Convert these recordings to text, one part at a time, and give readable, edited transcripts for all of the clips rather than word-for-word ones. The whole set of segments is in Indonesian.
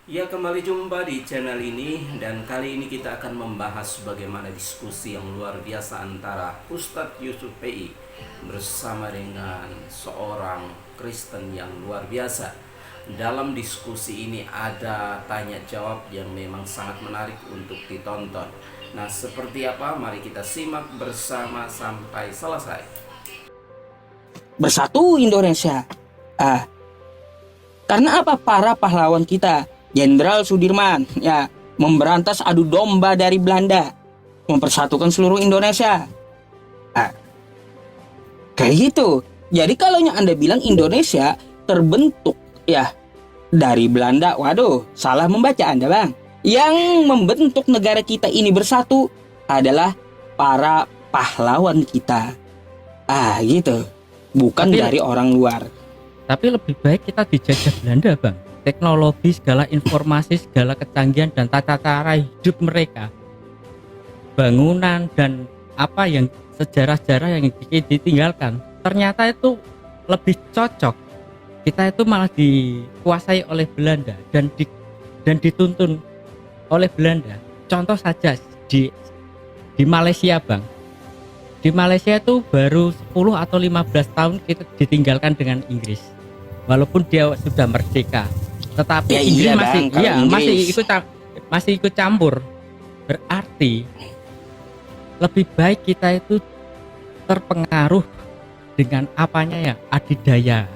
Ya, kembali jumpa di channel ini dan kali ini kita akan membahas bagaimana diskusi yang luar biasa antara Ustadz Yusuf PI bersama dengan seorang Kristen yang luar biasa. Dalam diskusi ini ada tanya jawab yang memang sangat menarik untuk ditonton. Nah, seperti apa? Mari kita simak bersama sampai selesai. Bersatu Indonesia. Karena apa? Para pahlawan kita, Jenderal Sudirman, memberantas adu domba dari Belanda, mempersatukan seluruh Indonesia. Kayak gitu. Jadi kalau Anda bilang Indonesia terbentuk dari Belanda, waduh, salah membaca Anda, Bang. Yang membentuk negara kita ini bersatu adalah para pahlawan kita. Gitu. Bukan dari orang luar. Tapi lebih baik kita dijajah Belanda, Bang. Teknologi, segala informasi, segala kecanggihan dan tata cara hidup mereka, bangunan dan apa yang sejarah-sejarah yang ditinggalkan, ternyata itu lebih cocok. Kita itu malah dikuasai oleh Belanda dan dituntun oleh Belanda. Contoh saja di Malaysia, Bang. Di Malaysia itu baru 10 atau 15 tahun kita ditinggalkan dengan Inggris. Walaupun dia sudah merdeka, tetapi Inggris masih ikut campur. Berarti lebih baik kita itu terpengaruh dengan adidaya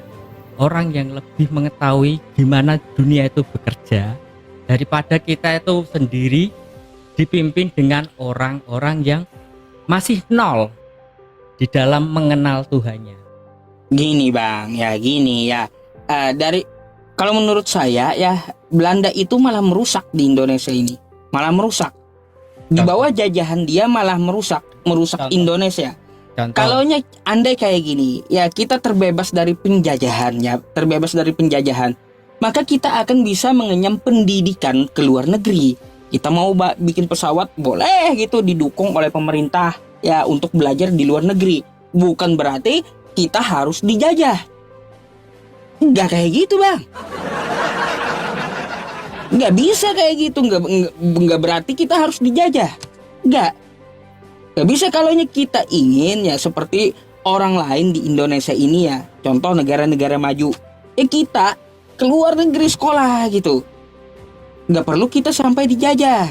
orang yang lebih mengetahui gimana dunia itu bekerja, daripada kita itu sendiri dipimpin dengan orang-orang yang masih nol di dalam mengenal Tuhannya. Gini, Bang, kalau menurut saya Belanda itu malah merusak di Indonesia ini, malah merusak. Di bawah jajahan dia malah merusak Indonesia. Kalau andai kayak gini, kita terbebas dari penjajahan, maka kita akan bisa mengenyam pendidikan ke luar negeri. Kita mau bikin pesawat boleh gitu, didukung oleh pemerintah untuk belajar di luar negeri. Bukan berarti kita harus dijajah. Nggak kayak gitu, Bang. Nggak bisa kayak gitu. Nggak berarti kita harus dijajah. Nggak bisa kalau kita ingin seperti orang lain di Indonesia ini contoh negara-negara maju. Kita keluar negeri sekolah gitu. Nggak perlu kita sampai dijajah.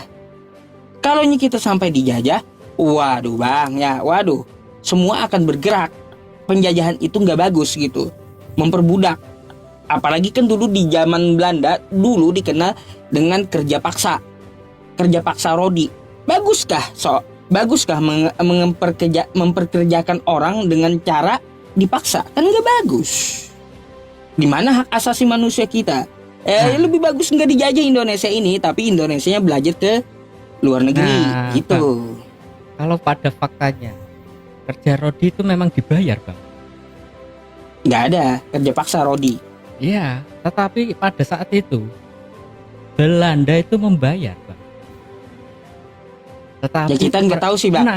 Kalau kita sampai dijajah, waduh, Bang, semua akan bergerak. Penjajahan itu nggak bagus gitu, memperbudak. Apalagi kan dulu di zaman Belanda dulu dikenal dengan kerja paksa rodi. Baguskah memperkerjakan orang dengan cara dipaksa? Kan nggak bagus. Di mana hak asasi manusia kita? Lebih bagus nggak dijajah Indonesia ini, tapi Indonesianya belajar ke luar negeri gitu. Kalau pada faktanya kerja rodi itu memang dibayar, Bang. Nggak ada kerja paksa rodi. Iya, tetapi pada saat itu Belanda itu membayar, Bang. Tetapi kita nggak tahu sih, Bang.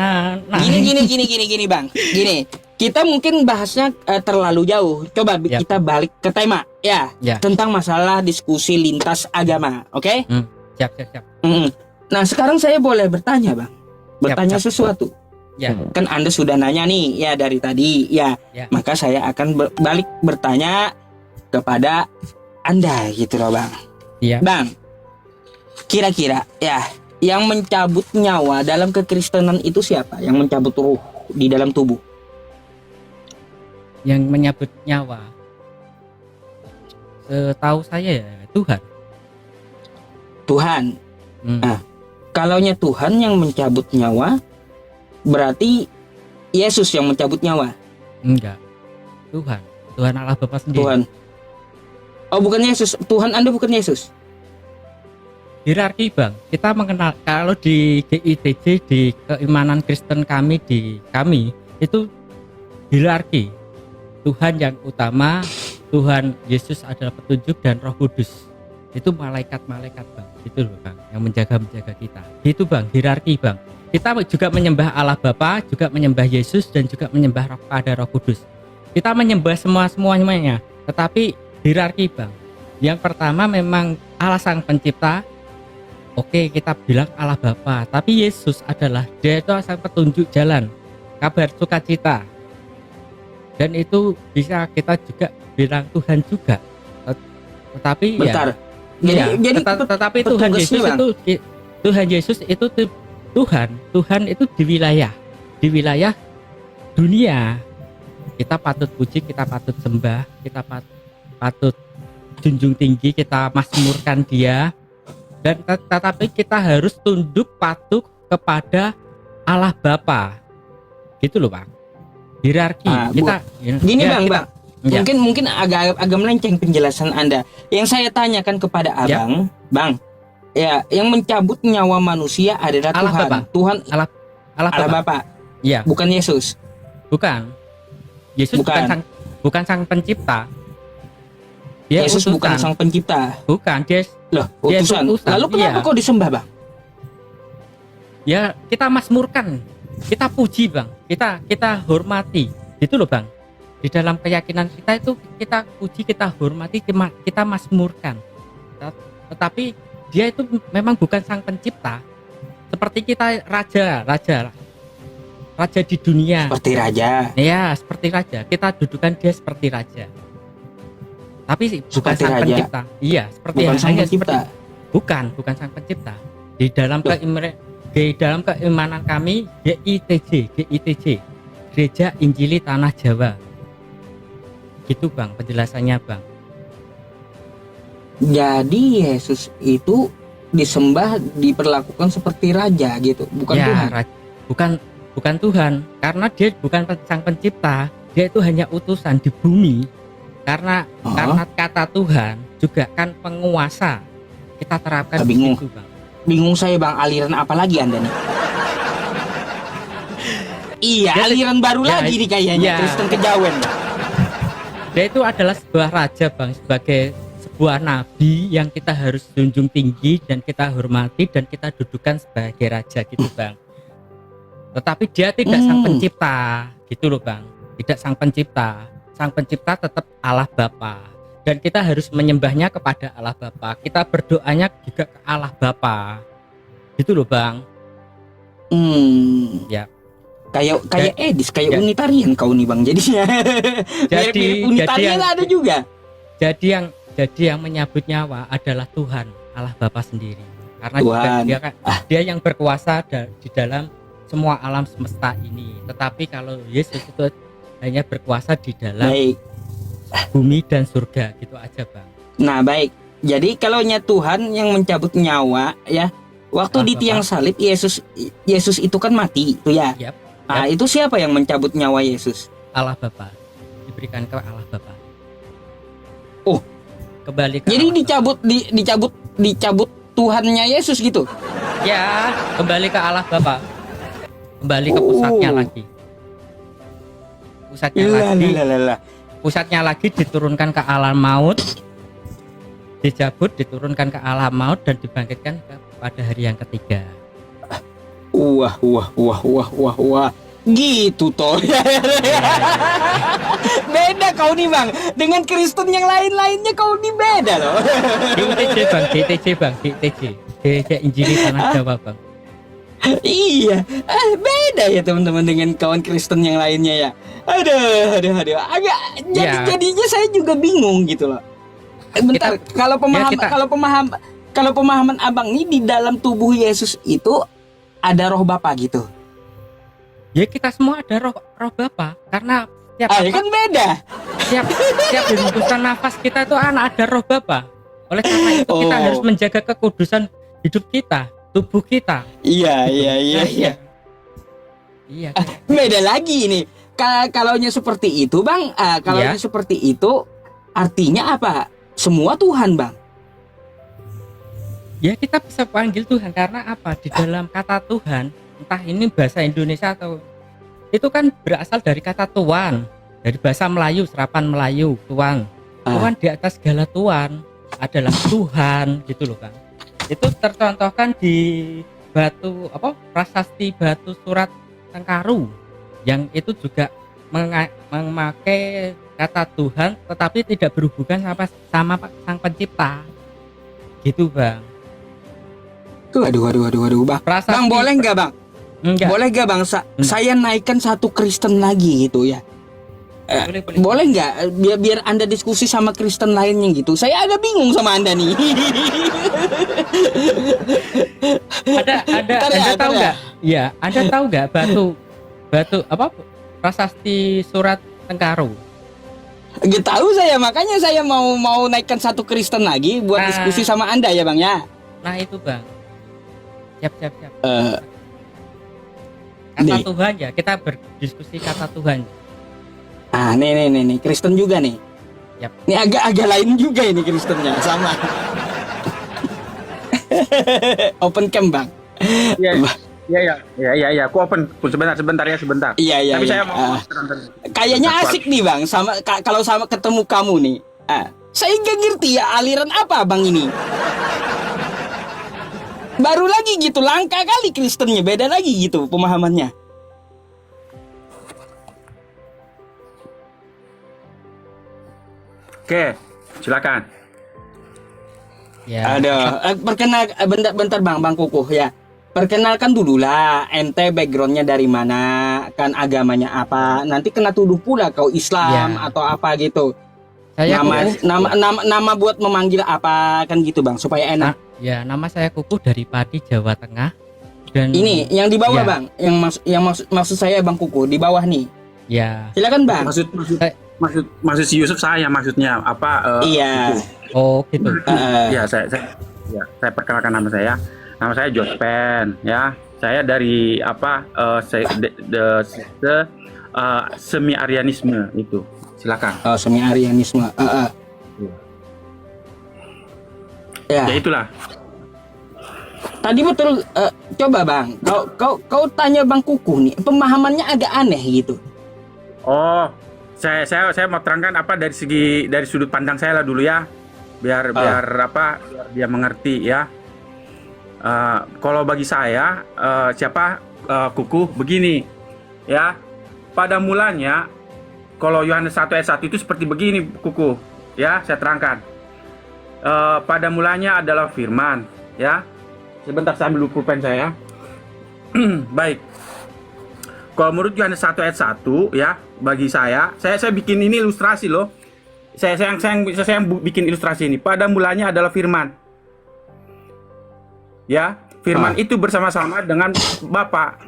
Gini, Bang. Gini, kita mungkin bahasnya terlalu jauh. Coba kita balik ke tema tentang masalah diskusi lintas agama, oke? Siap. Nah, sekarang saya boleh bertanya, Bang. Bertanya sesuatu. Kan Anda sudah nanya nih dari tadi, maka saya akan balik bertanya kepada Anda gitu loh, Bang. Bang, kira-kira yang mencabut nyawa dalam kekristenan itu siapa? Yang mencabut ruh di dalam tubuh? Yang menyabut nyawa, setahu saya Tuhan. Nah, kalaunya Tuhan yang mencabut nyawa, berarti Yesus yang mencabut nyawa? Enggak, Tuhan Allah Bapa sendiri. Tuhan. Oh, bukan Yesus. Tuhan Anda bukan Yesus. Hierarki, Bang. Kita mengenal, kalau di GITJ, di keimanan Kristen kami itu hierarki. Tuhan yang utama, Tuhan Yesus adalah petunjuk, dan Roh Kudus itu malaikat-malaikat, Bang. Itu loh, Bang, yang menjaga kita. Itu, Bang, hierarki, Bang. Kita juga menyembah Allah Bapa, juga menyembah Yesus, dan juga menyembah Roh Kudus. Kita menyembah semuanya, tetapi hierarki, Bang. Yang pertama memang Allah Sang Pencipta. Oke, kita bilang Allah Bapa, tapi Yesus adalah dia itu sang petunjuk jalan, kabar sukacita. Dan itu bisa kita juga bilang Tuhan juga. Tetapi Bentar. ya, Jadi tetapi Tuhan Yesus Bang. itu Tuhan Yesus itu Tuhan itu di wilayah dunia. Kita patut puji, kita patut sembah, kita patut junjung tinggi, kita masmurkan dia. Dan tetapi kita harus tunduk patuh kepada Allah Bapa. Gitu loh, Bang. Hierarki. Gini Bang, kita, Bang. Mungkin agak melenceng penjelasan Anda. Yang saya tanyakan kepada Abang, Bang, ya, yang mencabut nyawa manusia adalah Allah Tuhan. Bapa. Tuhan Allah Allah Bapa. Bapa. Iya. Bukan Yesus. Bukan. Yesus bukan sang pencipta. Dia Yesus utusan. bukan sang pencipta. Bukan, dia Utusan. utusan. Lalu kenapa Iya. kok disembah, Bang? Ya, kita masmurkan, kita puji, Bang, kita hormati, gitu loh, Bang. Di dalam keyakinan kita itu kita puji, kita hormati, kita masmurkan. Tetapi dia itu memang bukan sang pencipta. Seperti kita raja di dunia. Seperti raja. Ya, seperti raja. Kita dudukan dia seperti raja. Tapi bukan Seperti sang raja. pencipta. Iya, seperti Bukan sang hanya pencipta. bukan sang pencipta. Di dalam keimanan kami GITJ, Gereja Injili Tanah Jawa. Gitu, Bang, penjelasannya, Bang. Jadi Yesus itu disembah, diperlakukan seperti raja gitu, bukan Ya, Tuhan. bukan Tuhan, karena dia bukan sang pencipta. Dia itu hanya utusan di bumi. Karena kata Tuhan juga kan penguasa. Kita terapkan di Bingung. situ, Bang. Bingung saya, Bang, aliran apa lagi Anda nih? Iya, Ya, aliran baru ya, lagi nih kayaknya, ya. Kristen kejawen. Dia itu adalah sebuah raja, Bang, sebagai sebuah nabi yang kita harus junjung tinggi dan kita hormati dan kita dudukan sebagai raja gitu, Bang. Tetapi dia tidak sang pencipta, gitu loh, Bang. Tidak sang pencipta. Sang pencipta tetap Allah Bapa. Dan kita harus menyembahnya kepada Allah Bapa. Kita berdoanya juga ke Allah Bapa. Gitu loh, Bang. Ya. Kayak Edis, kayak Ya. Unitarian kau nih, Bang. Jadinya. Jadi- Unitarian jadi ada juga. Jadi yang menyabut nyawa adalah Tuhan, Allah Bapa sendiri. Karena Tuhan. juga dia yang berkuasa di dalam semua alam semesta ini. Tetapi kalau Yesus itu hanya berkuasa di dalam Baik. bumi dan surga, gitu aja, Bang. Nah, baik. Jadi kalaunya Tuhan yang mencabut nyawa ya, waktu Allah di tiang Bapa. salib Yesus itu kan mati itu ya. Yap. Nah, itu siapa yang mencabut nyawa Yesus? Allah Bapa diberikan ke Allah Bapa. Oh. Kembali ke Jadi Allah dicabut Tuhannya Yesus gitu. Bapa. Ya, kembali ke Allah Bapa. Kembali ke pusatnya lagi. Pusatnya lagi diturunkan ke alam maut, dicabut, diturunkan ke alam maut dan dibangkitkan pada hari yang ketiga. Wah. Gitu toh. Beda kau nih, Bang. Dengan Kristen yang lain-lainnya kau nih beda loh. GTJ bang, Gereja Injili Tanah Jawa, Bang. Iya, beda ya teman-teman dengan kawan Kristen yang lainnya ya. Aduh. Agak jadinya saya juga bingung gitu loh. Bentar, kalau pemahaman Abang nih di dalam tubuh Yesus itu ada roh Bapa gitu. Ya kita semua ada roh Bapa, karena Kan beda. Setiap hembusan nafas kita itu ada roh Bapa. Oleh karena itu kita harus menjaga kekudusan hidup kita, tubuh kita. Iya. Iya. Beda lagi ini. Kalaunya seperti itu, Bang. Kalaunya seperti itu artinya apa? Semua Tuhan, Bang. Ya kita bisa panggil Tuhan karena apa? Di dalam kata Tuhan, entah ini bahasa Indonesia atau itu kan berasal dari kata Tuan, dari bahasa Melayu, serapan Melayu, Tuan. Tuan di atas segala Tuan adalah Tuhan, gitu loh, Bang. Itu tercontohkan di prasasti batu surat Tengkaru yang itu juga memakai kata Tuhan tetapi tidak berhubungan sama Sang Pencipta. Gitu, Bang. Waduh, Bang. Prasasti- Bang, boleh nggak, Bang? Enggak. Boleh nggak, Bang? Saya naikkan satu Kristen lagi gitu ya. Boleh nggak? Biar Anda diskusi sama Kristen lainnya gitu. Saya agak bingung sama Anda nih. Anda tahu nggak? Ya, Anda tahu nggak batu apa? Prasasti Surat Tengkaru. Gak tahu saya, makanya saya mau naikkan satu Kristen lagi buat Nah. diskusi sama Anda ya, Bang ya. Nah, itu, Bang. Siap. Kata Nih. Tuhan ya, kita berdiskusi kata Tuhan. Ah, nih, Kristen juga nih. Yap. Ini agak lain juga ini Kristennya, sama. Open cam, Bang. Iya. Aku open sebentar ya. Iya. Tapi saya mau Kayaknya asik nih, Bang, sama kalau sama ketemu kamu nih. Saya nggak ngerti ya aliran apa, Bang, ini. Baru lagi gitu, langka kali Kristennya, beda lagi gitu pemahamannya. Oke, silakan. Ya. Bentar, Bang Kukuh ya. Perkenalkan dulu lah, ente backgroundnya dari mana, kan agamanya apa. Nanti kena tuduh pula kau Islam Ya. atau apa gitu. Saya Nama buat memanggil apa kan gitu, Bang, supaya enak. nama saya Kukuh dari Pati, Jawa Tengah. Dan Ini yang di bawah, Ya. Bang. Maksud saya Bang Kukuh di bawah nih. ya. Silakan, Bang. Maksud si Yusuf saya maksudnya apa? Iya. Oh, gitu. Ya, saya perkenalkan nama saya. Nama saya Jospen ya. Saya dari apa? Semi Arianisme itu. Silakan. Semi Arianisme. Ya. Ya itulah. Tadi betul. Coba, Bang. Kau tanya Bang Kukuh nih. Pemahamannya agak aneh gitu. Oh, saya mau terangkan apa dari sudut pandang saya lah dulu ya. Biar dia mengerti ya. Kalau bagi saya Kukuh begini ya. Pada mulanya kalau Yohanes 1 ayat 1 itu seperti begini, Kukuh ya, saya terangkan. Pada mulanya adalah firman ya. Sebentar saya ambil pulpen saya. Baik. Kalau menurut Yohanes 1 ayat 1 ya, bagi saya bikin ini ilustrasi loh. Saya bikin ilustrasi ini. Pada mulanya adalah firman. Ya, firman itu bersama-sama dengan Bapa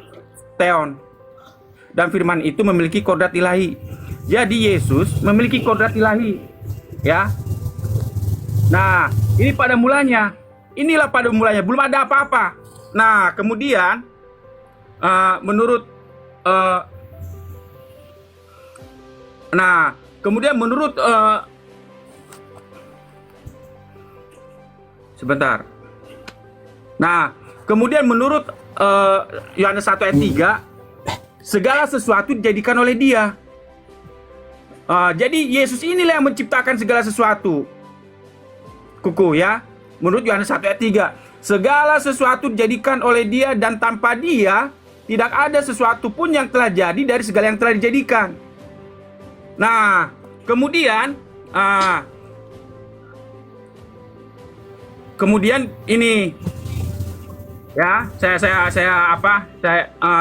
Theon. Dan firman itu memiliki kodrat ilahi. Jadi Yesus memiliki kodrat ilahi. Ya. Nah, ini pada mulanya. Inilah pada mulanya, belum ada apa-apa. Nah, kemudian menurut sebentar. Nah, kemudian menurut Yohanes 1 ayat 3, segala sesuatu dijadikan oleh Dia. Jadi Yesus inilah yang menciptakan segala sesuatu. Kuku ya. Menurut Yohanes 1 ayat 3, segala sesuatu dijadikan oleh Dia dan tanpa Dia tidak ada sesuatu pun yang telah jadi dari segala yang telah dijadikan. Nah, kemudian ini ya,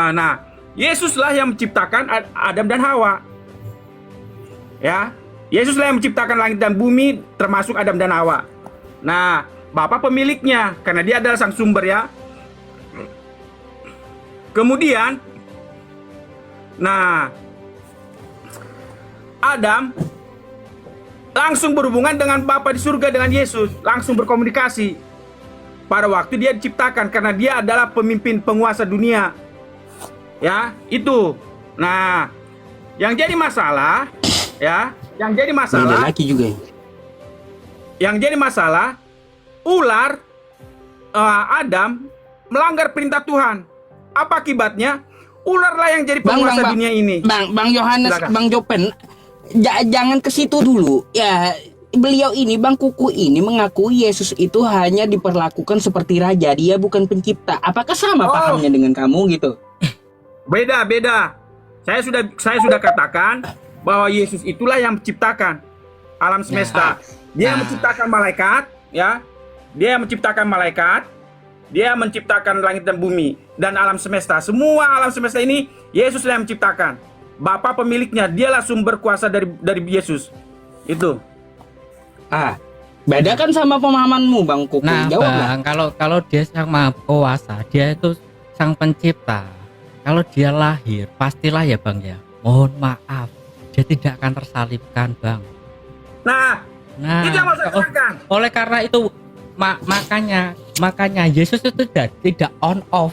nah, Yesuslah yang menciptakan Adam dan Hawa. Ya, Yesuslah yang menciptakan langit dan bumi termasuk Adam dan Hawa. Nah, Bapa pemiliknya karena Dia adalah sang sumber ya. Kemudian nah, Adam langsung berhubungan dengan Bapa di surga, dengan Yesus, langsung berkomunikasi pada waktu dia diciptakan karena dia adalah pemimpin penguasa dunia. Ya, itu. Nah, yang jadi masalah ya, Beda lagi juga. Yang jadi masalah ular Adam melanggar perintah Tuhan. Apa akibatnya? Ularlah yang jadi penguasa dunia ini. Bang Yohanes, Silakan. Bang Jopen, jangan ke situ dulu. Ya, beliau ini, Bang Kuku ini mengakui Yesus itu hanya diperlakukan seperti raja. Dia bukan pencipta. Apakah sama pahamnya dengan kamu gitu? Beda. Saya sudah katakan bahwa Yesus itulah yang menciptakan alam semesta. Dia yang menciptakan malaikat, ya. Dia yang menciptakan malaikat, dia menciptakan langit dan bumi dan alam semesta. Semua alam semesta ini Yesus yang menciptakan. Bapa pemiliknya, dialah sumber kuasa dari Yesus. Itu. Beda kan sama pemahamanmu Bang Kuku. Nah, Jawablah. Bang, kalau dia sang maha kuasa, dia itu sang pencipta. Kalau dia lahir, pastilah ya Bang ya. Mohon maaf, dia tidak akan tersalibkan, Bang. Nah, itu yang mau saya katakan. Oleh karena itu makanya Yesus itu tidak on off.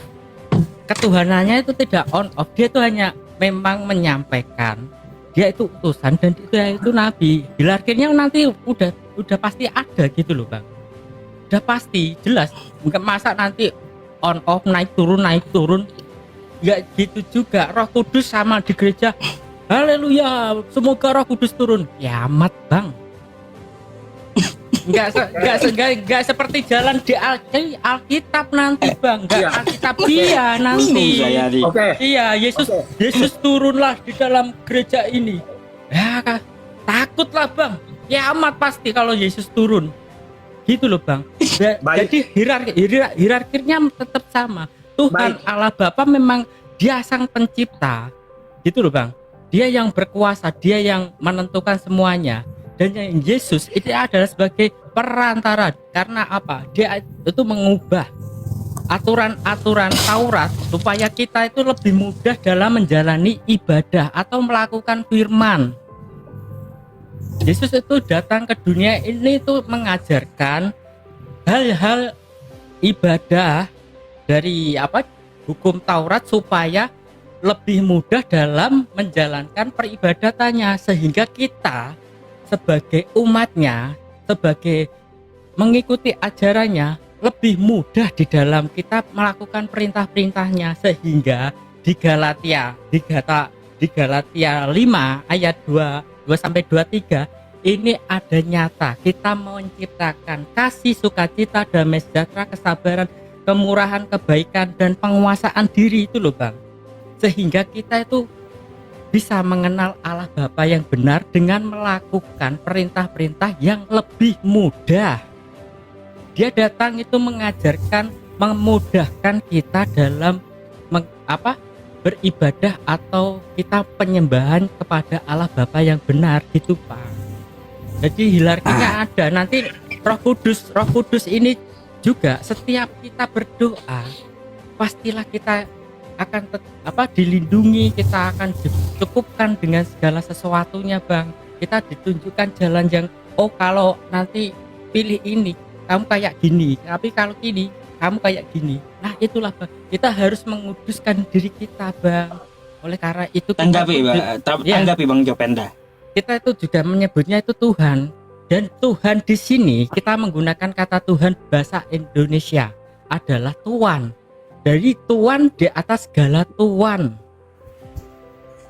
Ketuhanannya itu tidak on off. Dia itu hanya memang menyampaikan dia itu utusan dan dia itu nabi. Hilarkinya nanti udah pasti ada gitu loh Bang. Udah pasti jelas. Bukan masa nanti on off naik turun. Enggak gitu juga. Roh Kudus sama di gereja. Haleluya, semoga Roh Kudus turun. Kiamat Bang. Enggak seperti jalan di Alkitab nanti Bang. Enggak Alkitab dia nanti. Iya, Yesus turunlah di dalam gereja ini. Ya, takutlah Bang. Kiamat pasti kalau Yesus turun. Gitu loh Bang. Jadi hierarkinya tetap sama. Tuhan Allah Bapa memang dia sang pencipta. Gitu loh Bang. Dia yang berkuasa, dia yang menentukan semuanya. Dan yang Yesus itu adalah sebagai perantara. Karena apa? Dia itu mengubah aturan-aturan Taurat supaya kita itu lebih mudah dalam menjalani ibadah atau melakukan firman. Yesus itu datang ke dunia ini itu mengajarkan hal-hal ibadah dari hukum Taurat supaya lebih mudah dalam menjalankan peribadatannya, sehingga kita sebagai umatnya, sebagai mengikuti ajarannya lebih mudah di dalam kita melakukan perintah-perintahnya. Sehingga di Galatia 5 ayat 2 sampai 23 ini ada nyata kita menciptakan kasih, sukacita, damai sejahtera, kesabaran, kemurahan, kebaikan, dan penguasaan diri itu loh Bang. Sehingga kita itu bisa mengenal Allah Bapa yang benar dengan melakukan perintah-perintah yang lebih mudah. Dia datang itu mengajarkan, memudahkan kita dalam beribadah atau kita penyembahan kepada Allah Bapa yang benar gitu Pak. Jadi hilarkinya ada. Nanti Roh Kudus ini juga setiap kita berdoa pastilah kita akan dilindungi, kita akan dicukupkan dengan segala sesuatunya Bang. Kita ditunjukkan jalan yang kalau nanti pilih ini kamu kayak gini, tapi kalau ini kamu kayak gini. Nah itulah Bang, kita harus menguduskan diri kita Bang. Oleh karena itu tanggapi Bang Jopenda. Kita itu juga menyebutnya itu Tuhan. Dan Tuhan di sini kita menggunakan kata Tuhan bahasa Indonesia adalah Tuan. Dari Tuan di atas segala Tuan.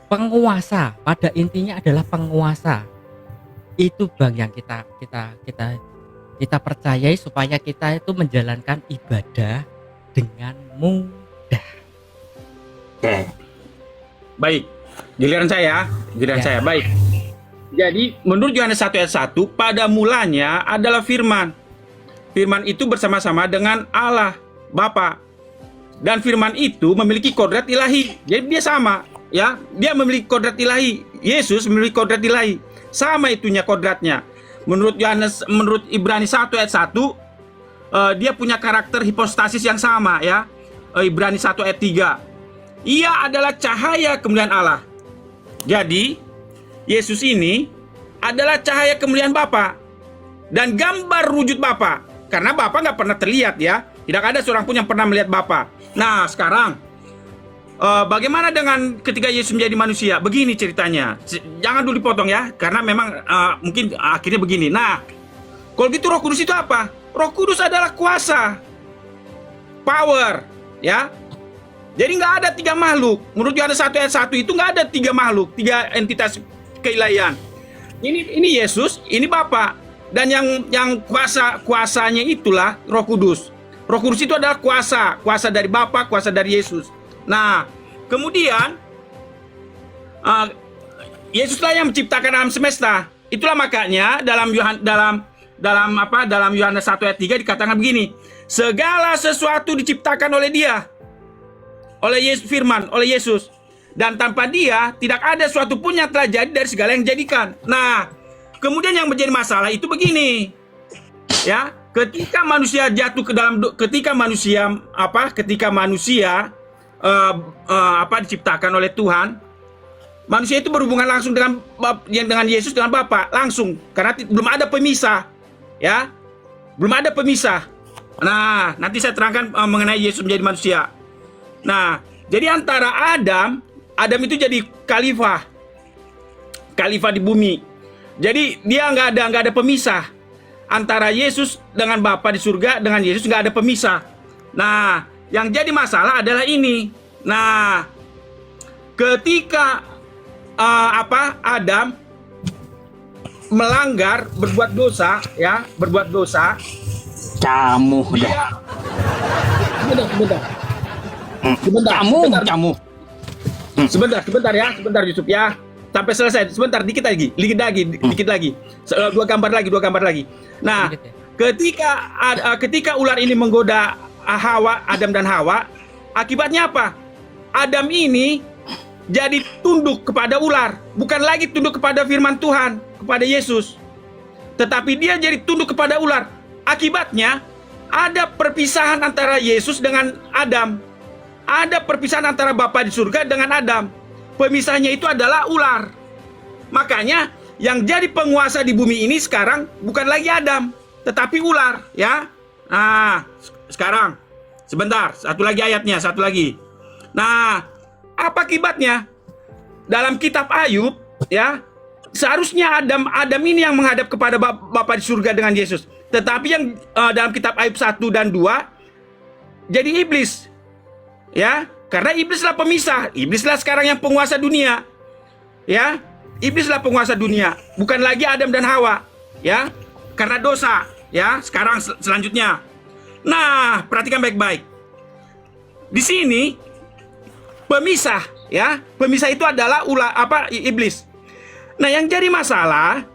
Penguasa, pada intinya adalah penguasa. Itu Bang yang kita percayai supaya kita itu menjalankan ibadah dengan mudah. Oke. Baik. Giliran saya. Baik. Jadi menurut Yohanes 1 ayat 1, pada mulanya adalah firman. Firman itu bersama-sama dengan Allah Bapa. Dan firman itu memiliki kodrat ilahi. Jadi dia sama, ya. Dia memiliki kodrat ilahi. Yesus memiliki kodrat ilahi. Sama itunya kodratnya. Menurut Ibrani 1 ayat 1, dia punya karakter hipostasis yang sama, ya. Ibrani 1 ayat 3. Ia adalah cahaya kemuliaan Allah. Jadi Yesus ini adalah cahaya kemuliaan Bapa dan gambar wujud Bapa. Karena Bapa nggak pernah terlihat, ya. Tidak ada seorang pun yang pernah melihat Bapa. Nah, sekarang bagaimana dengan ketika Yesus menjadi manusia? Begini ceritanya. Jangan dulu dipotong ya, karena memang mungkin akhirnya begini. Nah, kalau gitu Roh Kudus itu apa? Roh Kudus adalah kuasa, power, ya. Jadi nggak ada tiga makhluk. Menurut Yohanes 1 ayat 1 itu nggak ada tiga makhluk, tiga entitas keilahian. Ini Yesus, ini Bapa. Dan yang kuasanya itulah Roh Kudus. Roh Kudus itu adalah kuasa dari Bapa, kuasa dari Yesus. Nah, kemudian Yesuslah yang menciptakan alam semesta. Itulah makanya dalam Yohanes 1 ayat 3 dikatakan begini, segala sesuatu diciptakan oleh Dia, oleh Yesus, firman, oleh Yesus, dan tanpa Dia tidak ada suatu pun yang telah jadi dari segala yang dijadikan. Nah, kemudian yang menjadi masalah itu begini, ya, ketika manusia jatuh ke dalam, ketika manusia diciptakan oleh Tuhan, manusia itu berhubungan langsung dengan Yesus, dengan Bapa langsung, karena belum ada pemisah, ya, belum ada pemisah. Nah, nanti saya terangkan mengenai Yesus menjadi manusia. Nah, jadi antara Adam itu jadi khalifah di bumi. Jadi dia nggak ada pemisah antara Yesus dengan Bapa di surga, dengan Yesus nggak ada pemisah. Nah, yang jadi masalah adalah ini. Nah, ketika Adam melanggar, berbuat dosa, Camu dah. Sebentar Yusuf ya. Sampai selesai. Sebentar, dikit lagi. Dua gambar lagi. Nah, ketika ular ini menggoda Adam dan Hawa, akibatnya apa? Adam ini jadi tunduk kepada ular, bukan lagi tunduk kepada firman Tuhan, kepada Yesus, tetapi dia jadi tunduk kepada ular. Akibatnya ada perpisahan antara Yesus dengan Adam, ada perpisahan antara Bapa di surga dengan Adam. Pemisahnya itu adalah ular. Makanya yang jadi penguasa di bumi ini sekarang bukan lagi Adam, tetapi ular, ya. Nah, sekarang sebentar, satu lagi. Nah, apa akibatnya? Dalam kitab Ayub, ya, seharusnya Adam ini yang menghadap kepada Bapa di surga dengan Yesus. Tetapi yang dalam kitab Ayub 1 dan 2 jadi iblis. Ya, karena iblislah pemisah. Iblislah sekarang yang penguasa dunia. Ya, iblislah penguasa dunia, bukan lagi Adam dan Hawa, ya. Karena dosa, ya. Sekarang selanjutnya. Nah, perhatikan baik-baik. Di sini pemisah, ya. Pemisah itu adalah iblis. Nah, yang jadi masalah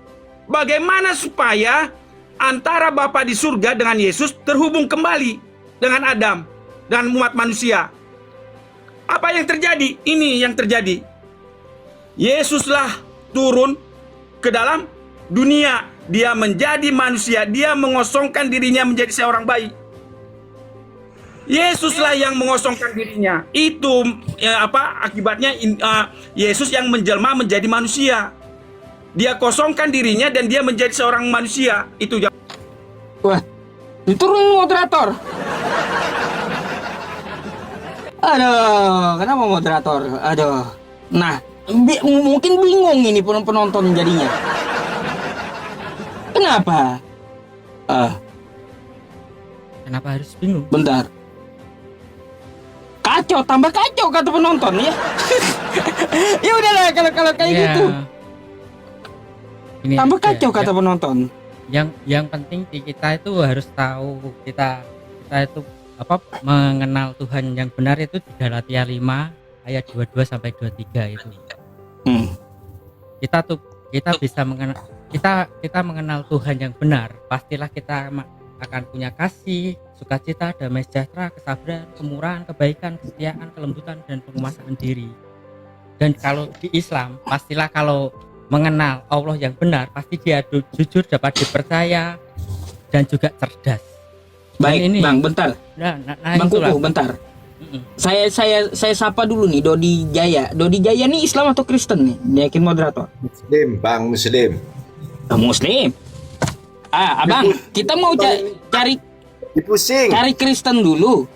bagaimana supaya antara Bapa di surga dengan Yesus terhubung kembali dengan Adam dan umat manusia. Apa yang terjadi? Ini yang terjadi. Yesuslah turun ke dalam dunia. Dia menjadi manusia, dia mengosongkan dirinya menjadi seorang bayi. Yesuslah yang mengosongkan dirinya. Itu akibatnya Yesus yang menjelma menjadi manusia. Dia kosongkan dirinya dan dia menjadi seorang manusia. Itu. Wah, diturun moderator. Aduh, kenapa moderator? Aduh. Nah, mungkin bingung ini penonton jadinya. Kenapa? Kenapa harus bingung? Bentar. Kacau, tambah kacau kata penonton ya. Ya udahlah kalau kayak gitu. Ini tambah aja, kacau kata penonton. Yang penting di kita itu harus tahu kita itu mengenal Tuhan yang benar itu di Galatia 5 ayat 22 sampai 23 itu. Kita bisa mengenal kita mengenal Tuhan yang benar, pastilah kita akan punya kasih, sukacita, damai sejahtera, kesabaran, kemurahan, kebaikan, kesetiaan, kelembutan, dan penguasaan diri. Dan kalau di Islam, pastilah kalau mengenal Allah yang benar, pasti dia jujur, dapat dipercaya, dan juga cerdas. Baik, ini, Bang, bentar. Bang Kuku, bentar. Saya sapa dulu nih Dodi Jaya. Dodi Jaya nih Islam atau Kristen nih? Yakin moderator? Muslim, Bang, Muslim. Muslim. Abang, kita mau cari Pusing. Cari Kristen dulu.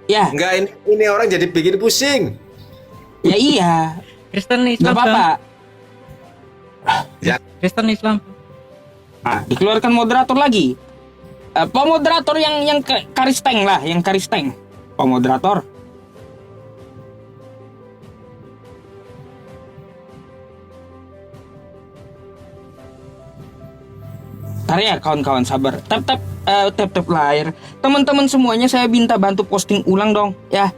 Ya. Enggak, ini orang jadi bikin pusing. Ya iya. Kristen Islam. Enggak apa-apa. Ya. Kristen Islam. Dikeluarkan moderator lagi. Pak moderator yang karisteng lah, yang karisteng. Pak moderator. Ntar ya kawan-kawan, sabar. Tap layar. Teman-teman semuanya saya minta bantu posting ulang dong ya.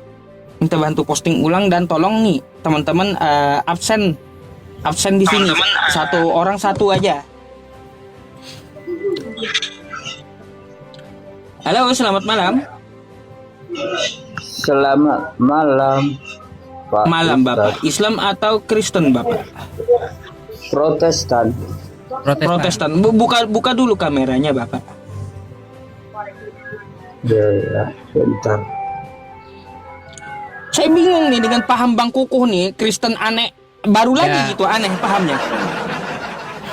Minta bantu posting ulang dan tolong nih teman-teman absen absen di sini. Satu orang satu aja. Halo, selamat malam. Selamat malam, Pak Malam Ustadz. Bapak. Islam atau Kristen Bapak? Protestan. Protestan. Buka dulu kameranya Bapak. Ya, bentar. Saya bingung nih dengan paham Bang Kukuh nih, Kristen aneh, baru lagi gitu aneh pahamnya.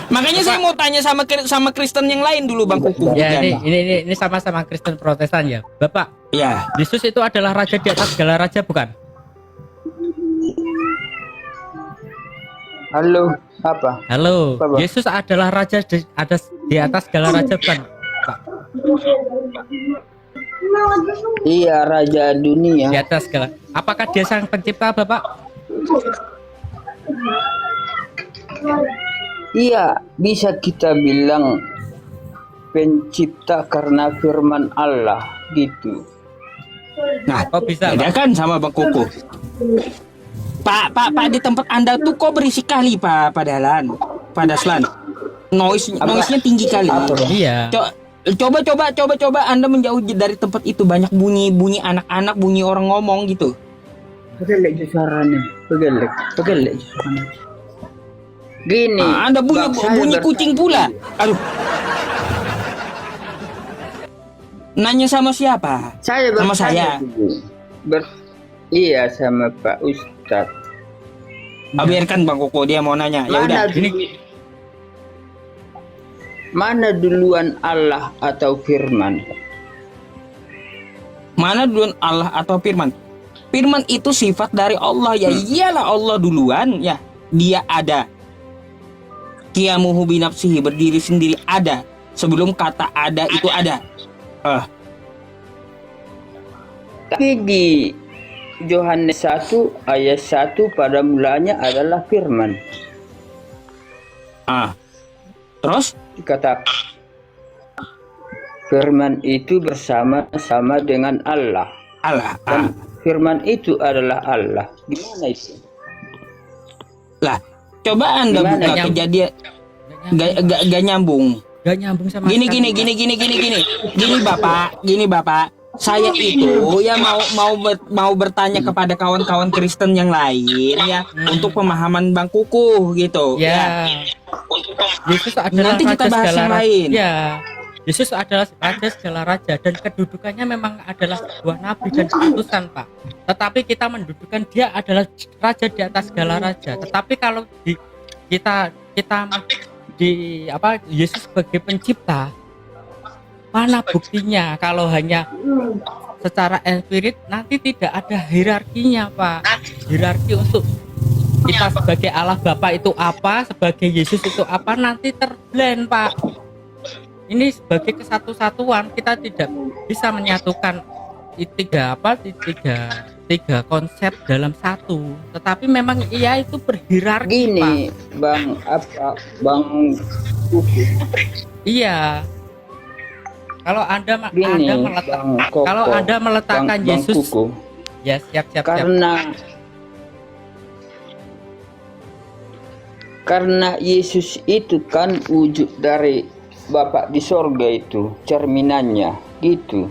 Makanya saya mau tanya sama Kristen yang lain dulu Bang Kukuh. Ya, Jangan. ini sama-sama Kristen Protestan ya. Bapak, Ya, Yesus itu adalah raja di atas segala raja bukan? Halo, apa? Halo, Apa, Bang? Yesus adalah raja di atas segala raja bukan? Pak, Iya, Raja di Dunia. atas segala. Apakah dia sang pencipta, Bapak? Iya, bisa kita bilang pencipta karena firman Allah gitu. nah, Kok bisa, beda Pak? kan sama Bang Kukuh. Pak, di tempat Anda tuh kok berisik kali Pak Dahlan, Pak Daslan. Noise-nya tinggi kali. Iya. Coba Anda menjauh dari tempat itu, banyak bunyi anak-anak, bunyi orang ngomong gitu. Pegelek suaranya, pegelek suaranya. Gini, Anda Bang, saya bunyi bertanya. kucing pula. Aduh. Nanya sama siapa? Saya Sama bertanya saya. dulu. Iya, sama Pak Ustadz. Biarkan Bang Koko dia mau nanya. Ya udah. Mana duluan Allah atau firman? Mana duluan Allah atau firman? Firman itu sifat dari Allah ya. Iyalah Allah duluan ya. Dia ada. Qiyamuhu binafsihi, berdiri sendiri ada. Sebelum kata ada itu ada. Tapi di Yohanes 1 ayat 1 pada mulanya adalah firman. Terus Dikatakan firman itu bersama-sama dengan Allah. Allah. Dan firman itu adalah Allah. Gimana itu? Lah, coba Anda Gimana? buka kejadian gak nyambung. Gak nyambung sama Gini sekali. Gini Bapak. Saya itu ya mau bertanya kepada kawan-kawan Kristen yang lain ya untuk pemahaman Bang Kukuh gitu. Ya. Yesus adalah Nanti kita raja bahas segala yang raja. lain. Ya. Yesus adalah raja segala raja dan kedudukannya memang adalah sebuah nabi dan utusan, Pak. Tetapi kita mendudukan dia adalah raja di atas segala raja. Tetapi kalau kita Yesus sebagai pencipta, mana buktinya kalau hanya secara empirik nanti tidak ada hierarkinya, Pak. Hierarki untuk kita sebagai Allah Bapa itu apa, sebagai Yesus itu apa, nanti terblend, Pak. Ini sebagai kesatu-satuan kita tidak bisa menyatukan tiga konsep dalam satu. Tetapi memang ia itu berhierarki, Pak. Gini, Bang Kuku. Iya. Kalau Anda Gini, Bang Koko, kalau Anda meletakkan Bang Yesus, Kuku. ya siap. Karena Yesus itu kan wujud dari Bapa di sorga itu, cerminannya gitu.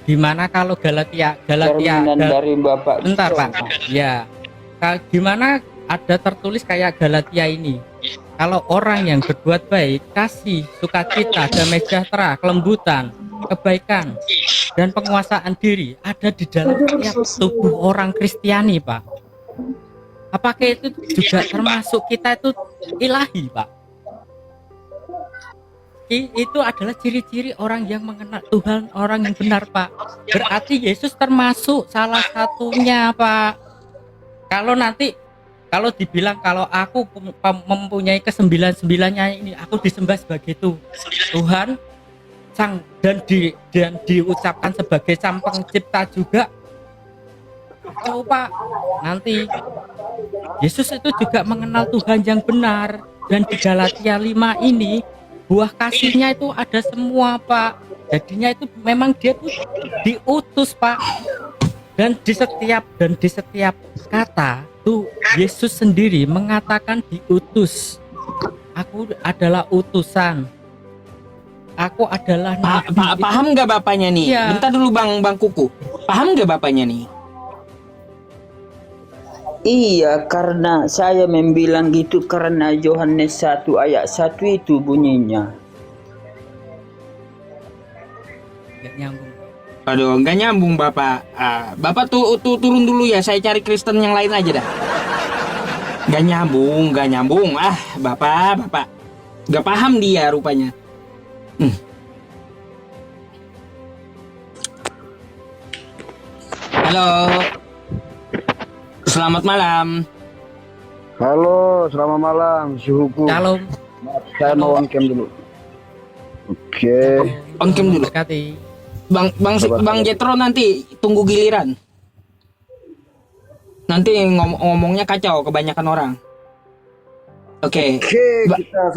gimana kalau Galatia Cerminan dari Bapa di bentar, sorga. Pak. Ya. Gimana ada tertulis kayak Galatia ini? Kalau orang yang berbuat baik, kasih, sukacita, damai sejahtera, kelembutan, kebaikan, dan penguasaan diri ada di dalam tiap tubuh orang Kristiani, Pak. Apakah itu juga termasuk kita itu ilahi, Pak? Itu adalah ciri-ciri orang yang mengenal Tuhan, orang yang benar, Pak. Berarti Yesus termasuk salah satunya, Pak. Kalau dibilang kalau aku mempunyai kesembilan-sembilannya ini, aku disembah sebagai Tuhan sang dan diucapkan sebagai sang pencipta juga. Coba nanti Yesus itu juga mengenal Tuhan yang benar, dan di Galatia 5 ini buah kasihnya itu ada semua, Pak. Jadinya itu memang dia tuh diutus, Pak. Dan di setiap kata tuh Yesus sendiri mengatakan diutus. Aku adalah utusan. Aku adalah nabi. Paham nggak bapaknya nih? Iya. Bentar dulu bang Kuku. Paham nggak bapaknya nih? Iya, karena saya membilang gitu karena Yohanes 1 ayat 1 itu bunyinya. Nggak nyambung. Aduh, nggak nyambung bapak. Bapak turun dulu ya. Saya cari Kristen yang lain aja dah. Nggak nyambung. Bapak, nggak paham dia rupanya. Halo. Selamat malam. Halo, selamat malam, suhuku. Shalom. Saya mau on cam dulu. Oke. On cam dulu. Berkati. Bang Jetro nanti tunggu giliran. Nanti ngomongnya kacau kebanyakan orang. Oke.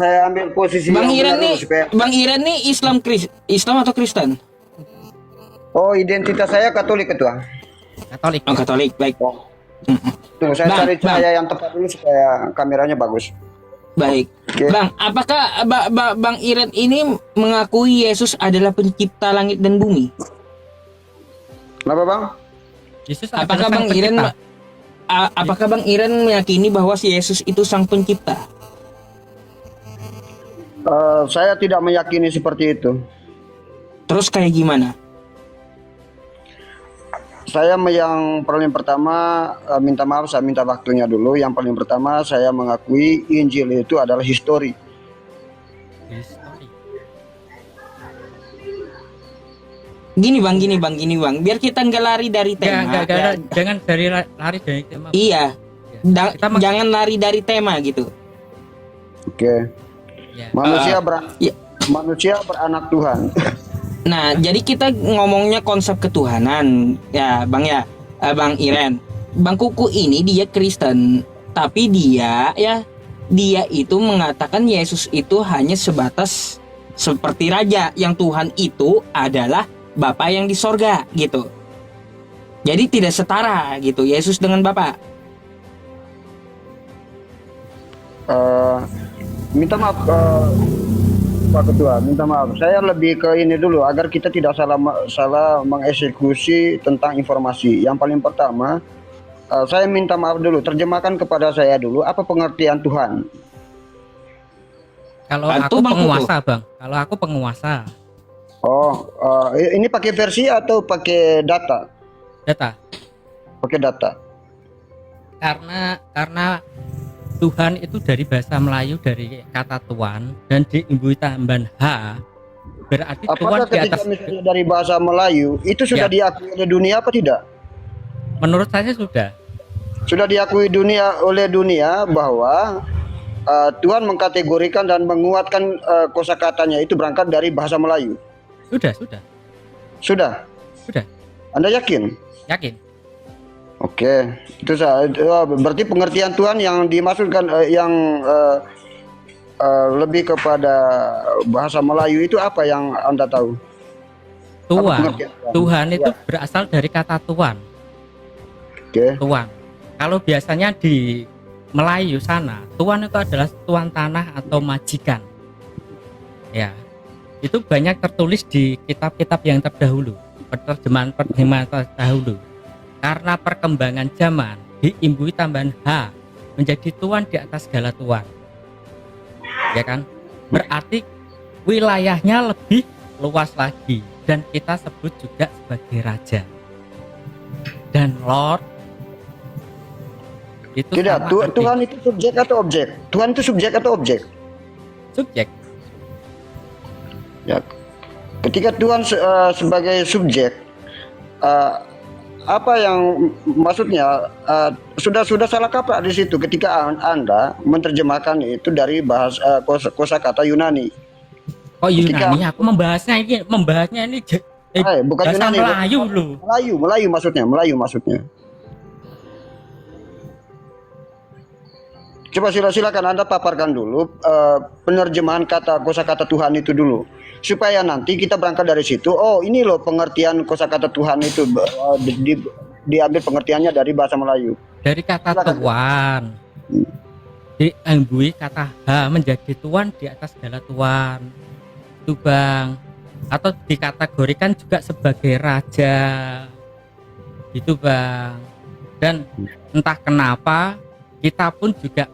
Saya ambil posisi Bang yang Iren benar nih, dulu supaya. Bang Iren nih Islam atau Kristen? Oh, identitas saya Katolik, Ketua. Katolik. Oh, Katolik, baik. Tuh, saya Bang, cari Bang. cahaya yang tepat dulu supaya kameranya bagus. Baik. Oke. Bang, apakah Bang Iren ini mengakui Yesus adalah pencipta langit dan bumi? Kenapa, Bang? Yesus Apakah adalah sang Bang Iren pencipta. apakah Bang Iren meyakini bahwa si Yesus itu sang pencipta? Saya tidak meyakini seperti itu. Terus kayak gimana? Saya yang paling pertama minta maaf, saya minta waktunya dulu. Yang paling pertama saya mengakui Injil itu adalah histori. History. Gini bang, biar kita nggak lari dari tema. Jangan lari dari tema. Iya, Kita jangan lari dari tema gitu. Oke. Ya. Manusia beranak Tuhan. Nah, jadi kita ngomongnya konsep ketuhanan, ya bang ya, Bang Iren. Bang Kuku ini dia Kristen, tapi dia itu mengatakan Yesus itu hanya sebatas seperti raja, yang Tuhan itu adalah Bapa yang di sorga gitu. Jadi tidak setara gitu Yesus dengan Bapa. Minta maaf Pak Ketua, minta maaf. Saya lebih ke ini dulu agar kita tidak salah mengeksekusi tentang informasi. Yang paling pertama, saya minta maaf dulu. Terjemahkan kepada saya dulu apa pengertian Tuhan. Kalau Itu aku Bang penguasa, Bang. Kalau aku penguasa. Oh, ini pakai versi atau pakai data? Data. Pakai data. Karena Tuhan itu dari bahasa Melayu dari kata Tuhan dan diimbui tambahan H, berarti Tuhan Apakah di ketika atas. misalnya dari bahasa Melayu itu sudah Ya. diakui oleh dunia apa tidak? Menurut saya sudah. Sudah diakui oleh dunia bahwa Tuhan mengkategorikan dan menguatkan kosakatanya itu berangkat dari bahasa Melayu. Sudah. Sudah. Anda yakin? Yakin. Oke, itu berarti pengertian Tuhan yang dimaksudkan yang lebih kepada bahasa Melayu itu apa yang Anda tahu? pengertian Tuhan? Tuhan itu Ya. berasal dari kata tuan. Oke. Tuan. Kalau biasanya di Melayu sana, tuan itu adalah tuan tanah atau majikan. Ya. Itu banyak tertulis di kitab-kitab yang terdahulu, terjemahan terdahulu. Karena perkembangan zaman diimbui tambahan H menjadi tuan di atas segala tuan. Ya kan? Berarti wilayahnya lebih luas lagi dan kita sebut juga sebagai raja. Dan Lord itu Tidak, sama Tuhan itu subjek atau objek? Tuhan itu subjek atau objek? subjek. Ya. Ketika Tuhan sebagai subjek, apa yang maksudnya sudah salah kaprah di situ ketika Anda menerjemahkan itu dari bahasa kosakata Yunani. Oh Yunani, aku membahasnya ini Bukan bahasa Yunani, Melayu loh. Melayu maksudnya. Coba silakan Anda paparkan dulu penerjemahan kosakata Tuhan itu dulu. Supaya nanti kita berangkat dari situ, oh ini loh pengertian kosakata Tuhan itu diambil pengertiannya dari bahasa Melayu. Dari kata Silakan. tuan. Diambui kata H menjadi tuan di atas segala tuan. Itu Bang. Atau dikategorikan juga sebagai raja. Gitu Bang. Dan entah kenapa kita pun juga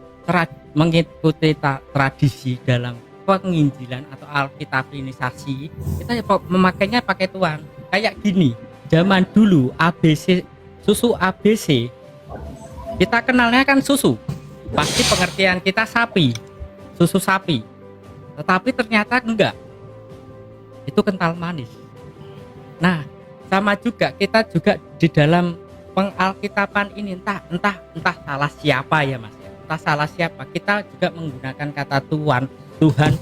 mengikuti tradisi dalam penginjilan atau alkitabinisasi, kita ya memakainya pakai tuan. Kayak gini, zaman dulu ABC, susu ABC, kita kenalnya kan susu, pasti pengertian kita sapi, susu sapi, tetapi ternyata enggak, itu kental manis. Nah, sama juga kita juga di dalam pengalkitaban ini entah salah siapa ya Mas, entah salah siapa, kita juga menggunakan kata Tuhan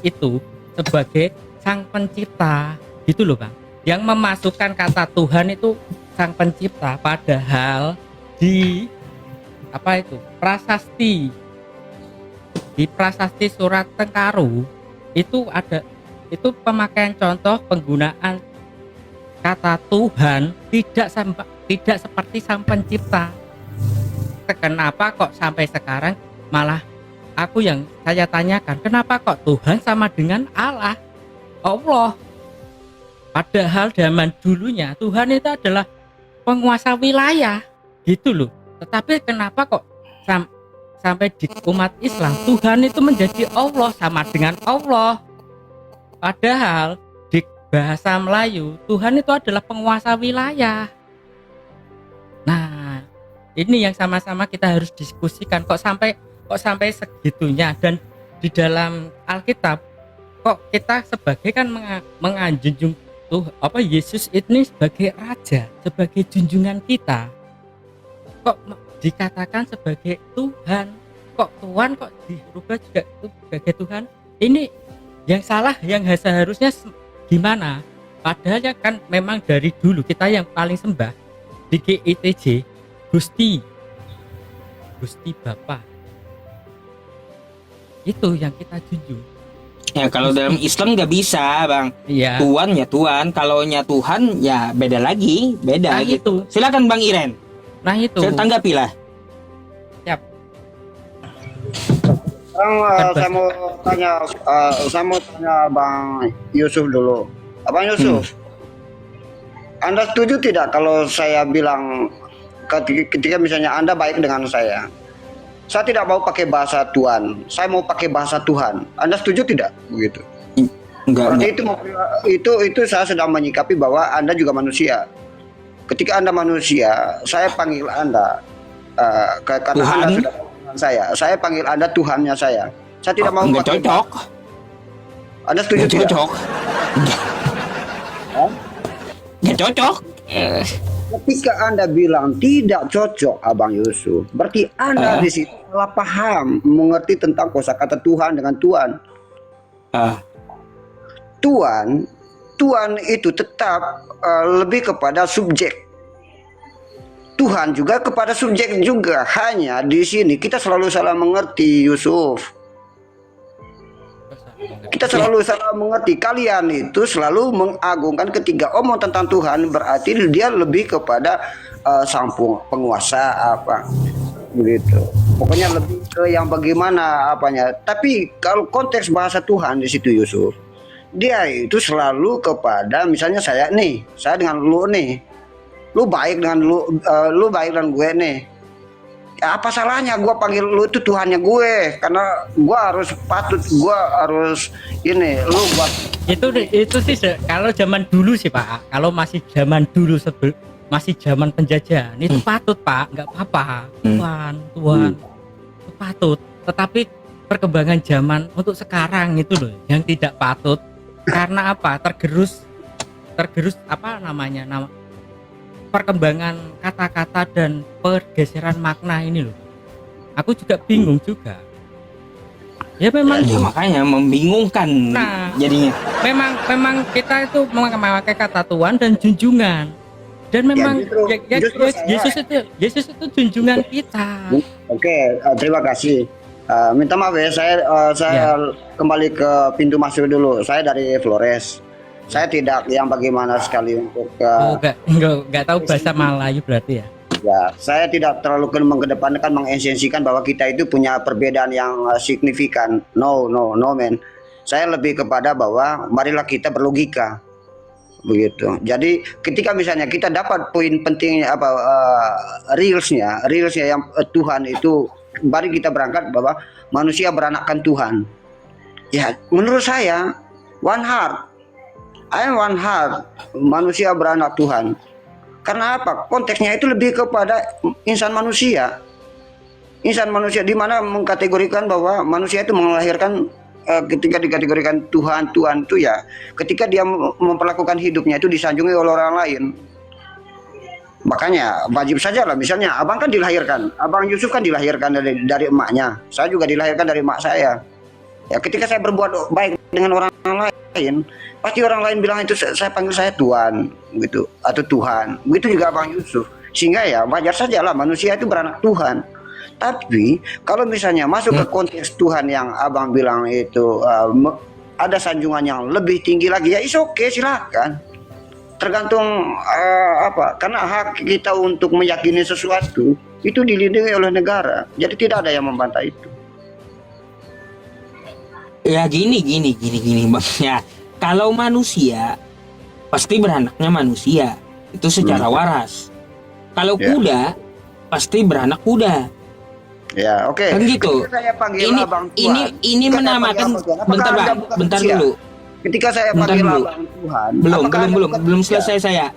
itu sebagai sang pencipta, gitu loh Bang. Yang memasukkan kata Tuhan itu sang pencipta, padahal di prasasti surat Tengkaru itu ada, itu pemakaian contoh penggunaan kata Tuhan tidak seperti sang pencipta. Kenapa kok sampai sekarang malah yang saya tanyakan, kenapa kok Tuhan sama dengan Allah? Padahal zaman dulunya Tuhan itu adalah penguasa wilayah, gitu loh. Tetapi kenapa kok sampai di umat Islam Tuhan itu menjadi Allah, sama dengan Allah? Padahal di bahasa Melayu Tuhan itu adalah penguasa wilayah. Nah, ini yang sama-sama kita harus diskusikan. Kok sampai segitunya, dan di dalam Alkitab kok kita sebagai kan menganjunjung Yesus ini sebagai raja, sebagai junjungan kita, kok dikatakan sebagai Tuhan, kok Tuhan kok dirubah juga sebagai Tuhan. Ini yang salah, yang seharusnya gimana? Padahal ya kan memang dari dulu kita yang paling sembah di GITJ Gusti Bapa, itu yang kita junjung. Ya kalau dalam Islam nggak bisa Bang. Iya. Tuhan ya Tuhan, kalau nya Tuhan ya beda lagi, beda Nah, gitu. itu. Silakan Bang Iren. Nah itu. Saya tanggapi lah. Siap. Sekarang saya mau tanya Bang Yusuf dulu. Abang Yusuf, Anda setuju tidak kalau saya bilang ketika misalnya Anda baik dengan saya tidak mau pakai bahasa Tuhan, saya mau pakai bahasa Tuhan. Anda setuju tidak? Begitu. Enggak. Berarti itu saya sedang menyikapi bahwa Anda juga manusia. Ketika Anda manusia, saya panggil Anda karena Tuhan. Anda sudah Tuhan saya panggil Anda Tuhannya saya. Saya tidak mau Enggak pakai. cocok. Anda setuju Enggak tidak? cocok. Enggak cocok. Ketika Anda bilang tidak cocok, Abang Yusuf, berarti Anda di situ salah paham mengerti tentang kosakata Tuhan dengan Tuhan. Tuhan itu tetap lebih kepada subjek. Tuhan juga kepada subjek juga. Hanya di sini kita selalu salah mengerti, Yusuf. Kita selalu salah mengerti. Kalian itu selalu mengagungkan ketika omong tentang Tuhan, berarti dia lebih kepada sang penguasa apa begitu. Pokoknya lebih ke yang bagaimana apanya. Tapi kalau konteks bahasa Tuhan di situ, Yusuf, dia itu selalu kepada misalnya saya dengan lu nih. Lu baik dengan lu baik dengan gue nih. Ya, apa salahnya gue panggil lu itu Tuhannya gue, karena gue harus ini lu buat itu sih kalau zaman dulu sih Pak, kalau masih zaman dulu masih zaman penjajahan itu patut Pak, nggak apa-apa. Tuhan itu patut, tetapi perkembangan zaman untuk sekarang itu loh yang tidak patut. Karena apa? Tergerus perkembangan kata-kata dan pergeseran makna ini loh. Aku juga bingung juga. Ya memang Ya, makanya membingungkan jadinya. Memang kita itu memakai kata Tuhan dan junjungan. Dan memang Yesus itu junjungan kita. Oke, terima kasih. Minta maaf ya, saya kembali ke pintu masuk dulu. Saya dari Flores. Saya tidak yang bagaimana sekali untuk nggak tahu bahasa Melayu berarti ya. Ya, saya tidak terlalu mengedepankan mengesensikan bahwa kita itu punya perbedaan yang signifikan. No, no, no, man. Saya lebih kepada bahwa marilah kita berlogika, begitu. Jadi ketika misalnya kita dapat poin penting apa reelsnya yang Tuhan itu, mari kita berangkat bahwa manusia beranakkan Tuhan. Ya, menurut saya one heart, I am one heart, manusia beranak Tuhan. Karena apa? Konteksnya itu lebih kepada insan manusia. Insan manusia di mana mengkategorikan bahwa manusia itu melahirkan ketika dikategorikan Tuhan itu ya ketika dia memperlakukan hidupnya itu disanjungi oleh orang lain. Makanya wajib saja lah, misalnya abang kan dilahirkan, abang Yusuf kan dilahirkan dari emaknya, saya juga dilahirkan dari emak saya. Ya ketika saya berbuat baik dengan orang lain, pasti orang lain bilang itu saya panggil saya Tuhan gitu atau Tuhan. Begitu juga abang Yusuf. Sehingga ya wajar saja lah manusia itu beranak Tuhan. Tapi kalau misalnya masuk ke konteks Tuhan yang abang bilang itu ada sanjungan yang lebih tinggi lagi, ya is okay, silakan. Tergantung apa? Karena hak kita untuk meyakini sesuatu itu dilindungi oleh negara. Jadi tidak ada yang membantah itu. Ya gini Bang. Ya, kalau manusia pasti beranaknya manusia. Itu secara waras. Kalau kuda pasti beranak kuda. Ya, oke. Kan gitu. Saya panggil abang Tuhan. Ini menamakan bentar Bang, bentar dulu. Ketika saya panggil abang Tuhan, belum selesai saya.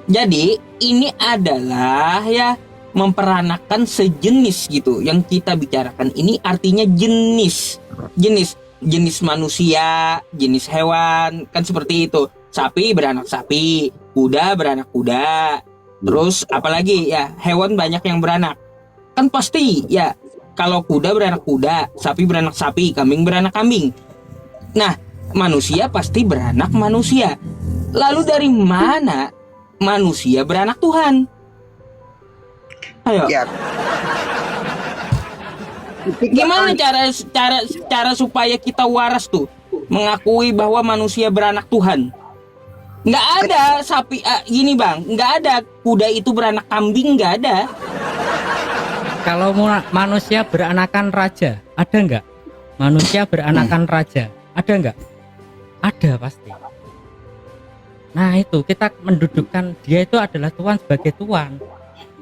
Jadi ini adalah ya memperanakan sejenis gitu. Yang kita bicarakan ini artinya jenis manusia, jenis hewan, kan seperti itu. Sapi beranak sapi, kuda beranak kuda. Terus apalagi ya hewan banyak yang beranak. Kan pasti ya kalau kuda beranak kuda, sapi beranak sapi, kambing beranak kambing. Nah, manusia pasti beranak manusia. Lalu dari mana manusia beranak Tuhan? Ayo. Ya. Gimana cara supaya kita waras tuh mengakui bahwa manusia beranak Tuhan? Nggak ada sapi gini Bang, nggak ada kuda itu beranak kambing, nggak ada. Kalau manusia beranakan raja, ada nggak? Manusia beranakan raja, ada nggak? Ada pasti. Nah itu kita mendudukkan dia itu adalah Tuhan sebagai Tuhan,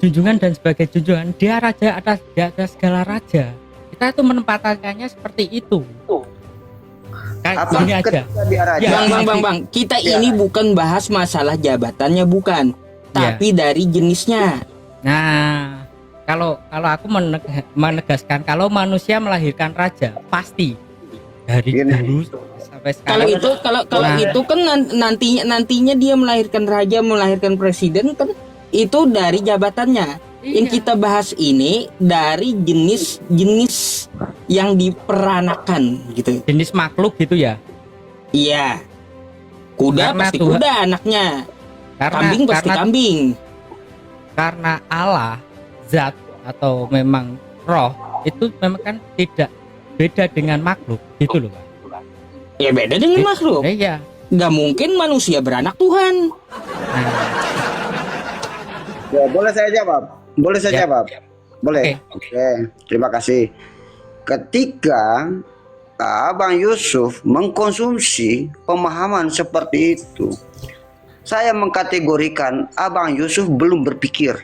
junjungan dan sebagai junjungan. Dia raja di atas segala raja. Kita itu menempatkannya seperti itu. Kayak gini aja. Ya, Bang. Kita ini bukan bahas masalah jabatannya, bukan. Tapi dari jenisnya. Nah, kalau aku menegaskan kalau manusia melahirkan raja pasti dari dulu sampai sekarang. Kalau itu kan nantinya dia melahirkan raja, melahirkan presiden kan itu dari jabatannya. Yang kita bahas ini dari jenis yang diperanakan gitu. Jenis makhluk gitu ya. Iya. Kuda pasti kuda anaknya. Kambing pasti kambing. Karena Allah zat atau memang roh itu memang kan tidak beda dengan makhluk gitu loh. Ya beda dengan makhluk. Iya. Nggak mungkin manusia beranak Tuhan. Ya, boleh saya jawab? Boleh saya jawab? Boleh. Oke. Terima kasih. Ketika Abang Yusuf mengkonsumsi pemahaman seperti itu, saya mengkategorikan Abang Yusuf belum berpikir,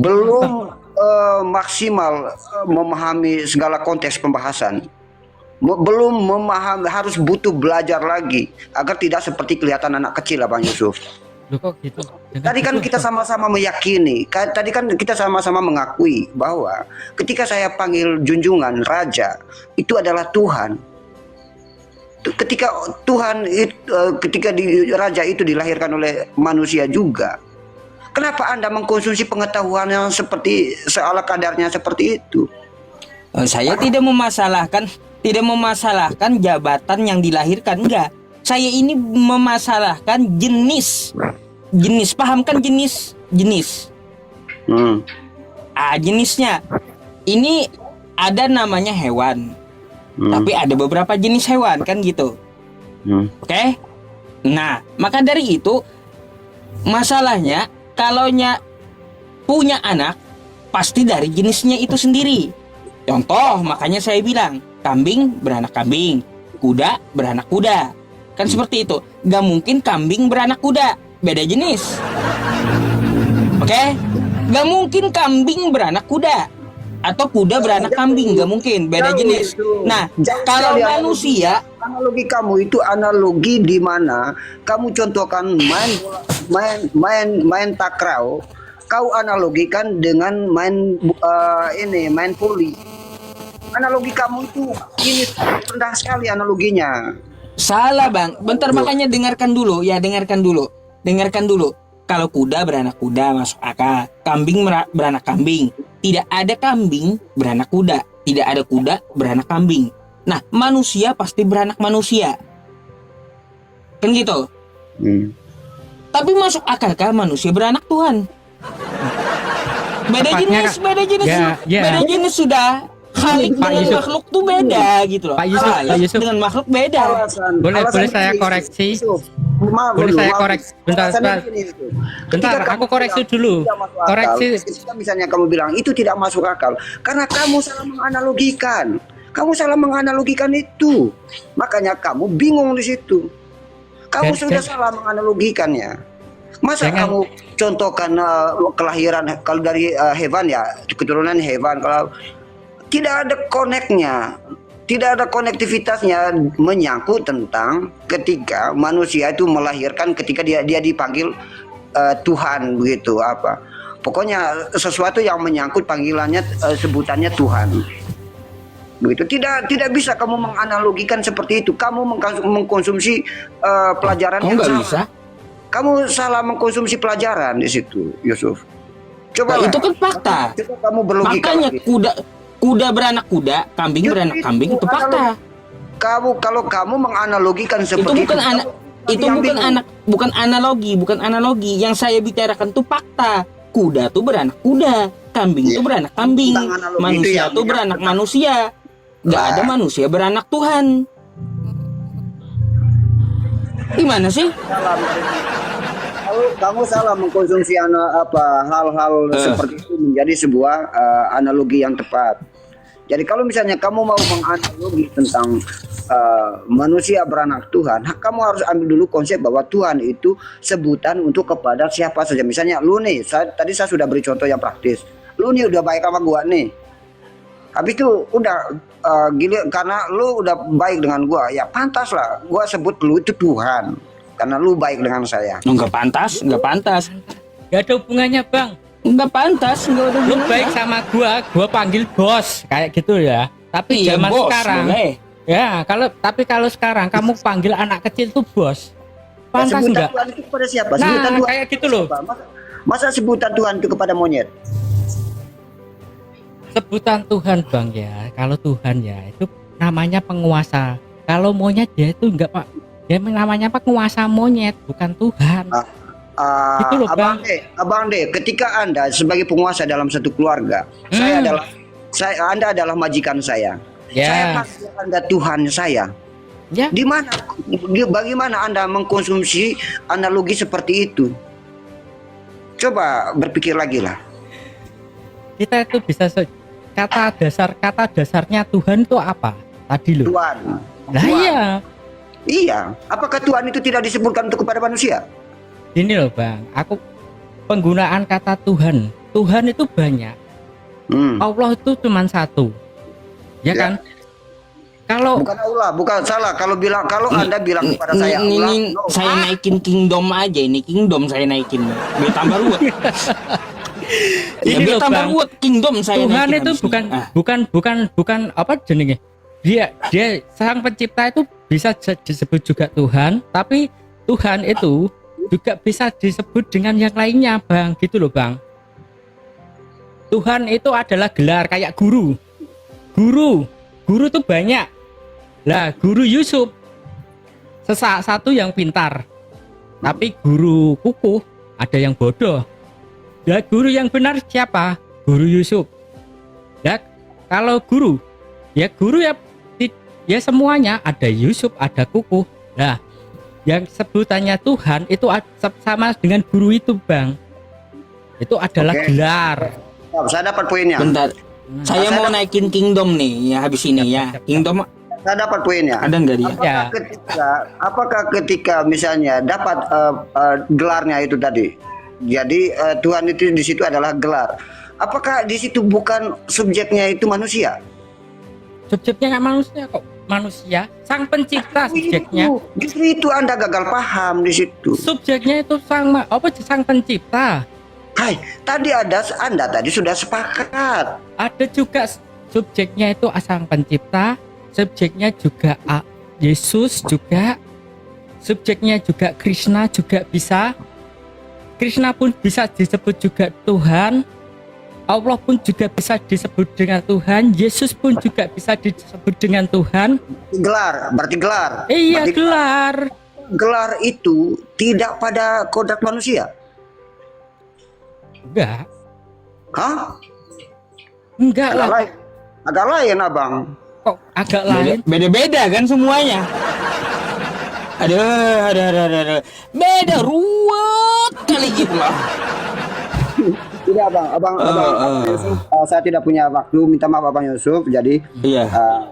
belum maksimal memahami segala konteks pembahasan, belum memahami, harus butuh belajar lagi agar tidak seperti kelihatan anak kecil Abang Yusuf. Loh, kok gitu? Tadi kan kita sama-sama meyakini, tadi kan kita sama-sama mengakui bahwa ketika saya panggil junjungan raja itu adalah Tuhan. Ketika Tuhan ketika raja itu dilahirkan oleh manusia juga. Kenapa Anda mengkonsumsi pengetahuan yang seperti seolah kadarnya seperti itu? Saya tidak memasalahkan jabatan yang dilahirkan, enggak. Saya ini memasalahkan jenis, paham kan jenis? Jenisnya ini ada namanya hewan, tapi ada beberapa jenis hewan kan gitu. Oke? Nah, maka dari itu masalahnya punya anak pasti dari jenisnya itu sendiri. Contoh, makanya saya bilang kambing beranak kambing, kuda beranak kuda. Kan seperti itu. Gak mungkin kambing beranak kuda, beda jenis. Oke? Gak mungkin kambing beranak kuda atau kuda beranak kambing, gak mungkin, beda jenis. Nah, kalau manusia, analogi kamu itu analogi di mana kamu contohkan main takraw, kau analogikan dengan main poli. Analogi kamu itu ini rendah sekali analoginya. salah bang. Bentar, makanya dengarkan dulu. Dengarkan dulu. Kalau kuda beranak kuda masuk akal. Kambing beranak kambing. Tidak ada kambing beranak kuda. Tidak ada kuda beranak kambing. Nah, manusia pasti beranak manusia. Kan gitu. Tapi masuk akalkah manusia beranak Tuhan? Beda jenis. Beda jenis sudah. Khalik dengan makhluk tuh beda gitu loh. Pak Yusuf, dengan makhluk beda. Boleh saya koreksi? Boleh saya koreksi? Bentar, aku koreksi dulu. Koreksi. Ketika misalnya kamu bilang itu tidak masuk akal, karena kamu salah menganalogikan. Kamu salah menganalogikan itu. Makanya kamu bingung di situ. Kamu sudah salah menganalogikannya. Masa kamu contohkan kelahiran kalau dari hewan ya, keturunan hewan, kalau tidak ada koneknya, tidak ada konektivitasnya menyangkut tentang ketika manusia itu melahirkan, ketika dia dipanggil Tuhan begitu apa. Pokoknya sesuatu yang menyangkut panggilannya, sebutannya Tuhan. Begitu. Tidak bisa kamu menganalogikan seperti itu. Kamu mengkonsumsi pelajaran yang salah. Bisa. Kamu salah mengkonsumsi pelajaran di situ, Yusuf. Coba. Nah, itu kan fakta. Coba kamu berlogika. Makanya kuda beranak kuda, kambing beranak kambing, itu fakta. Kalau kamu menganalogikan seperti itu bukan analogi. Yang saya bicarakan itu fakta. Kuda tuh beranak kuda, kambing tuh beranak kambing, manusia tuh beranak manusia. Gak ada manusia beranak Tuhan. Gimana sih? Kamu salah mengkonsumsi hal-hal seperti itu menjadi sebuah analogi yang tepat. Jadi kalau misalnya kamu mau menganalogi tentang manusia beranak Tuhan, kamu harus ambil dulu konsep bahwa Tuhan itu sebutan untuk kepada siapa saja. Misalnya lu nih, tadi saya sudah beri contoh yang praktis. Lu nih udah baik sama gua nih. Habis itu udah gila, karena lu udah baik dengan gua, ya pantas lah gua sebut lu itu Tuhan. Karena lu baik dengan saya. Enggak pantas. Gak ada hubungannya bang. Enggak pantas, enggak ada Lu baik sama gua panggil bos kayak gitu ya. Tapi zaman bos, sekarang, boleh. Ya kalau sekarang kamu panggil anak kecil tuh bos, pantas enggak? Tuhan itu kepada siapa? Nah, sebutan Tuhan kayak gitu loh. Masa sebutan Tuhan itu kepada monyet? Sebutan Tuhan bang ya. Kalau Tuhan ya itu namanya penguasa. Kalau monyet dia itu enggak pak. Dia namanya penguasa monyet, bukan Tuhan. Gitu loh, Abang De, ketika Anda sebagai penguasa dalam satu keluarga, Anda adalah majikan saya. Saya panggil Anda Tuhan saya. Ya. Bagaimana Anda mengkonsumsi analogi seperti itu? Coba berpikir lagi lah. Kita itu bisa kata dasarnya Tuhan itu apa? Tadi loh. Tuhan. Nah Iya. Apakah Tuhan itu tidak disebutkan untuk kepada manusia? Ini loh bang, aku penggunaan kata Tuhan itu banyak. Allah itu cuma satu, ya kan? Kalau bukan Allah, bukan salah. Kalau Anda bilang kepada saya Allah, saya naikin kingdom aja ini, kingdom saya naikin. Biar tambah ruwet. Biar tambah ruwet kingdom saya Tuhan naikin. Itu bukan apa jenenge? Dia sang pencipta itu bisa disebut juga Tuhan, tapi Tuhan itu juga bisa disebut dengan yang lainnya bang, gitu loh bang. Tuhan itu adalah gelar kayak guru tuh banyak lah. Guru Yusuf satu yang pintar, tapi guru kukuh ada yang bodoh. Ya guru yang benar siapa? Guru Yusuf. Ya kalau guru ya semuanya ada Yusuf, ada kukuh. Nah yang sebutannya Tuhan itu sama dengan guru itu bang. Itu adalah Oke. gelar. Oh, saya dapat poinnya. Bentar. Saya mau naikin kingdom nih ya habis ini ya. Kingdom Saya dapat poinnya. ada nggak dia? Ya. Apakah ketika misalnya dapat gelarnya itu tadi, jadi Tuhan itu di situ adalah gelar. Apakah di situ bukan subjeknya itu manusia? Subjeknya nggak manusia kok. Manusia, sang pencipta subjeknya. Justru itu Anda gagal paham di situ. Subjeknya itu sang pencipta. Hai, tadi Anda tadi sudah sepakat. Ada juga subjeknya itu sang pencipta, subjeknya juga Yesus juga, subjeknya juga Krishna juga bisa. Krishna pun bisa disebut juga Tuhan. Allah pun juga bisa disebut dengan Tuhan. Yesus pun juga bisa disebut dengan Tuhan. Berarti gelar. Iya, Berarti gelar. gelar itu tidak pada kodrat manusia. Enggak, Hah? enggak Agak lah. lain. Agak lain, Abang. Kok agak lain? Beda-beda kan semuanya. Ada. Beda ruwet kali gitu loh. Tidak, Abang Yusuf, saya tidak punya waktu. Minta maaf Abang Yusuf. Jadi Iya.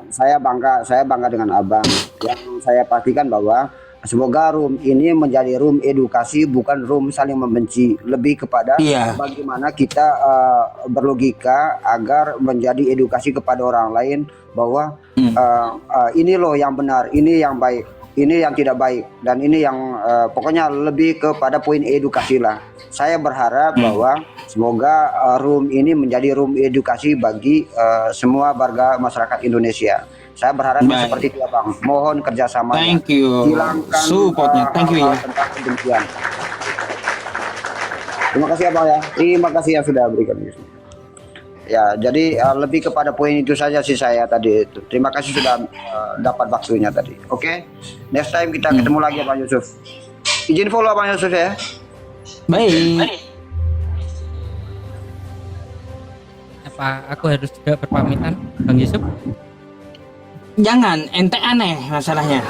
saya bangga dengan Abang. Yang saya pastikan bahwa semoga room ini menjadi room edukasi, bukan room saling membenci. Lebih kepada Iya. bagaimana kita berlogika agar menjadi edukasi kepada orang lain bahwa ini loh yang benar, ini yang baik, ini yang tidak baik, dan ini yang pokoknya lebih kepada poin edukasi lah. Saya berharap bahwa semoga room ini menjadi room edukasi bagi semua warga masyarakat Indonesia. Saya berharap Baik. seperti itu, Bang. Mohon kerjasamanya. Thank you. Hilangkan Supportnya. Thank you ya. hal-hal tentang kebencian. Terima kasih, Abang ya. Terima kasih yang sudah berikan. Ya, jadi lebih kepada poin itu saja sih saya tadi itu. Terima kasih sudah dapat waktunya tadi. Oke. Next time kita ketemu lagi, Bang Yusuf. Izin follow Bang Yusuf ya. Baik. Apa aku harus juga berpamitan, Bang Yusuf? Jangan, ente aneh masalahnya.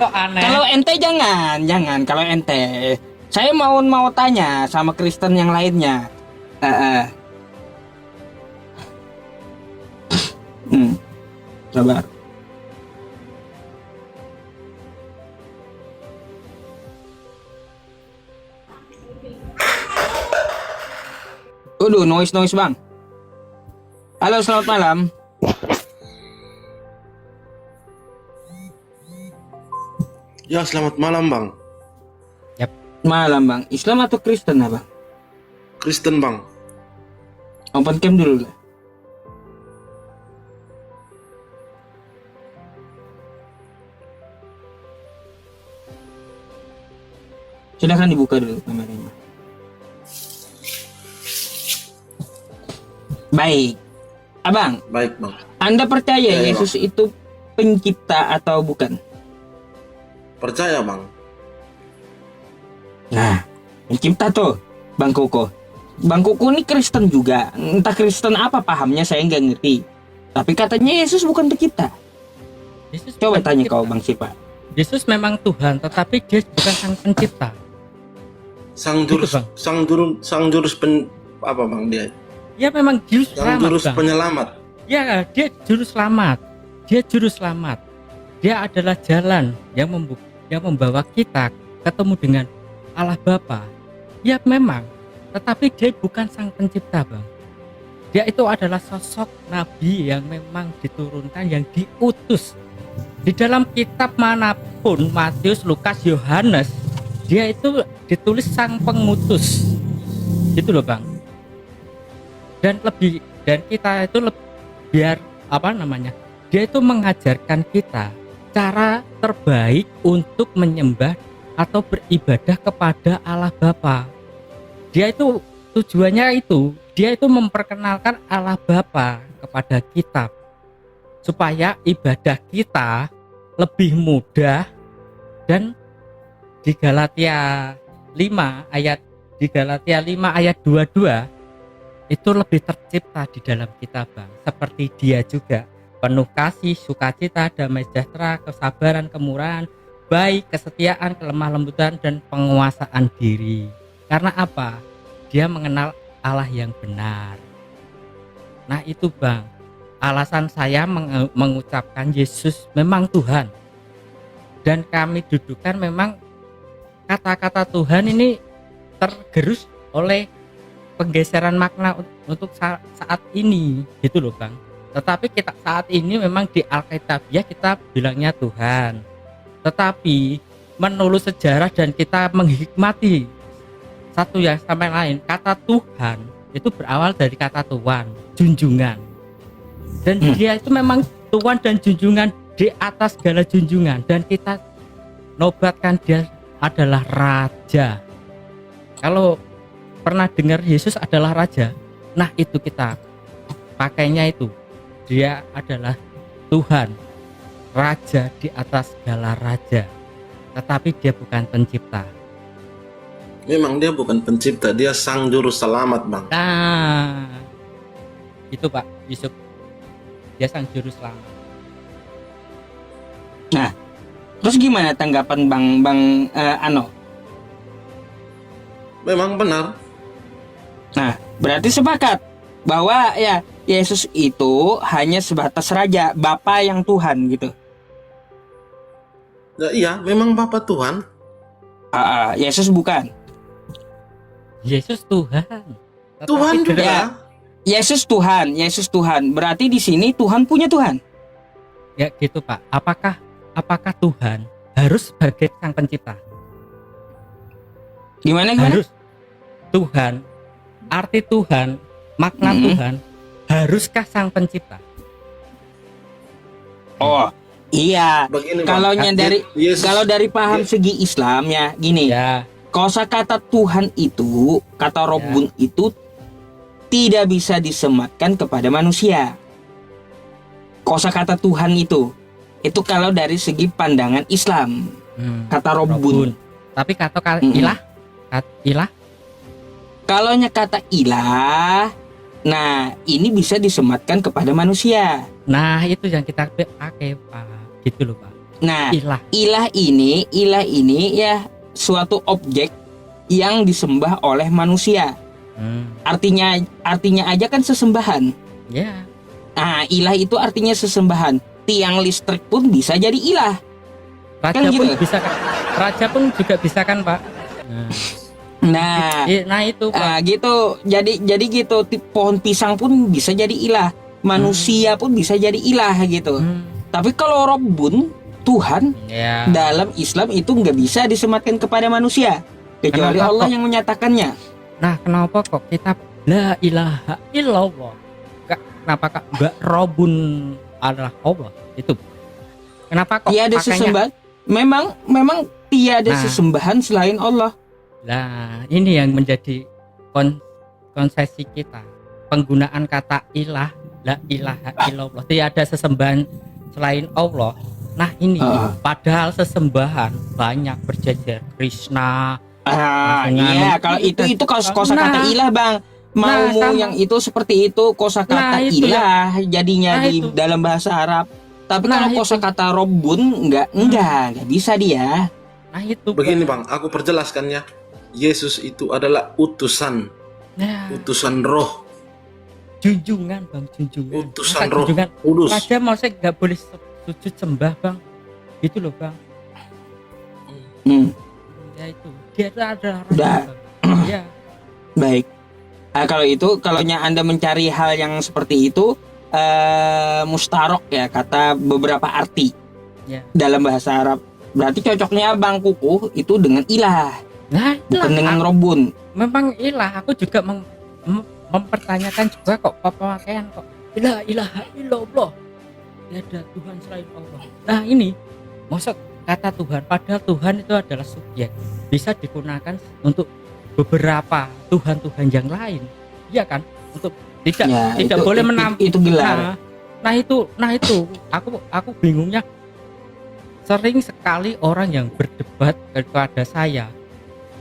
Kok aneh? Kalau ente jangan. Kalau ente, saya mau tanya sama Kristen yang lainnya. Sabar. Noise bang. Halo, selamat malam. Ya, selamat malam, Bang. Malam bang. Islam atau Kristen apa? Kristen, Bang. Open cam dulu lah. Silahkan dibuka dulu kameranya. Baik. Abang, Baik, Bang. Anda percaya Ya, Yesus itu pencipta atau bukan? Percaya, Bang. Nah, pencipta tuh, Bang Koko. Bang Koko ini Kristen juga. Entah Kristen apa pahamnya saya nggak ngerti. Tapi katanya Yesus bukan pencipta. Yesus Coba bukan tanya pencipta. kau Bang Sipa. Yesus memang Tuhan, tetapi dia bukan sang pencipta. Sang jurus apa, Bang, dia? Dia memang juru Sang selamat, jurus Bang. penyelamat. Ya, dia juru selamat. Dia juru selamat. Dia adalah jalan yang membawa kita ketemu dengan Allah Bapa. Ya memang, tetapi dia bukan sang pencipta, Bang. Dia itu adalah sosok nabi yang memang diturunkan, yang diutus. Di dalam kitab manapun, Matius, Lukas, Yohanes, dia itu ditulis sang pengutus. Gitu loh, Bang. Dan kita itu biar apa namanya? Dia itu mengajarkan kita cara terbaik untuk menyembah atau beribadah kepada Allah Bapa. Dia itu tujuannya itu, dia itu memperkenalkan Allah Bapa kepada kita supaya ibadah kita lebih mudah. Dan di Galatia 5 ayat 22 itu lebih tercipta di dalam kita, Bang. Seperti dia juga, penuh kasih, sukacita, damai sejahtera, kesabaran, kemurahan, baik, kesetiaan, kelemah lembutan, dan penguasaan diri. Karena apa? Dia mengenal Allah yang benar. Nah itu Bang, alasan saya mengucapkan Yesus memang Tuhan. Dan kami dudukan memang kata-kata Tuhan ini tergerus oleh penggeseran makna untuk saat ini gitu loh Bang. Tetapi kita saat ini memang di Alkitabiah kita bilangnya Tuhan. Tetapi menurut sejarah dan kita menghikmati satu yang sampai lain, kata Tuhan itu berawal dari kata Tuhan, junjungan. Dan dia itu memang Tuhan dan junjungan di atas segala junjungan, dan kita nobatkan dia adalah raja. Kalau pernah dengar Yesus adalah raja, nah itu kita pakainya itu, dia adalah Tuhan, raja di atas segala raja, tetapi dia bukan pencipta. Memang dia bukan pencipta, dia sang juru selamat, Bang. Nah itu Pak Yusuf, dia sang juru selamat. Nah, terus gimana tanggapan Bang Ano? Memang benar. Nah, berarti sepakat bahwa ya Yesus itu hanya sebatas raja, Bapa yang Tuhan gitu. Ya, iya, memang Bapa Tuhan. Yesus bukan. Yesus Tuhan. Tuhan Tetapi juga. Ya, Yesus Tuhan. Berarti di sini Tuhan punya Tuhan. ya gitu Pak. Apakah Tuhan harus sebagai sang pencipta? Gimana? Harus Tuhan, arti Tuhan, makna Tuhan, haruskah sang pencipta? Oh, iya. Begini, Bang. Kalau dari paham segi Islam ya, gini. Ya, Kosakata Tuhan itu, kata Robun itu tidak bisa disematkan kepada manusia. Kosakata Tuhan itu kalau dari segi pandangan Islam, kata Robun. Tapi kata ilah, Kalau kata ilah, nah ini bisa disematkan kepada manusia. nah itu yang kita pakai Pak, gitu loh Pak. Nah, Ilah. ilah ini ya suatu objek yang disembah oleh manusia. Artinya aja kan sesembahan. Ya. Nah, ilah itu artinya sesembahan. Tiang listrik pun bisa jadi ilah. Raja Kan pun gitu. bisa kan? Raja pun juga bisa kan Pak? Nah, Nah itu Pak. gitu. Jadi gitu. Pohon pisang pun bisa jadi ilah. Manusia pun bisa jadi ilah gitu. Tapi kalau Rabbun, Tuhan, Ya. dalam Islam itu nggak bisa disematkan kepada manusia kecuali Kenapa Allah kok? yang menyatakannya. Nah kenapa kok kita la ilaha illallah? Kenapa kak Mbak Robun adalah Allah itu? Kenapa kok Tiada pakainya? sesembahan. Memang tiada Nah. sesembahan selain Allah. Nah ini yang menjadi konsesi kita, penggunaan kata ilah, la ilaha illallah, tiada sesembahan selain Allah. Nah ini padahal sesembahan banyak berjejer, Krishna. Iya, kalau itu kosakata ilah, Bang. Maumu yang itu seperti itu kosakata ilah jadinya di dalam bahasa Arab. Tapi kalau kosakata Robbun enggak bisa dia. Nah itu Begini Bang, aku perjelaskannya. Yesus itu adalah utusan. Utusan roh. Junjungan Bang, junjungan. Utusan Masa roh junjungan? kudus. Raja mau saya nggak boleh sujud sembah Bang, gitu loh Bang. Ya itu dia adalah raja Bang. Ya. Baik. Kalau Anda mencari hal yang seperti itu, mustarok ya, kata beberapa arti dalam bahasa Arab. Berarti cocoknya Bang Kukuh itu dengan ilah, bukan dengan Robbun. Memang ilah, aku juga mempertanyakan juga kok pemakaian kok la ilaha illallah, tiada Tuhan selain Allah. Nah ini maksud kata Tuhan, padahal Tuhan itu adalah subjek, bisa digunakan untuk beberapa Tuhan-Tuhan yang lain, iya kan? Untuk tidak boleh menampilkan itu gelar. Nah itu aku bingungnya, sering sekali orang yang berdebat kepada saya,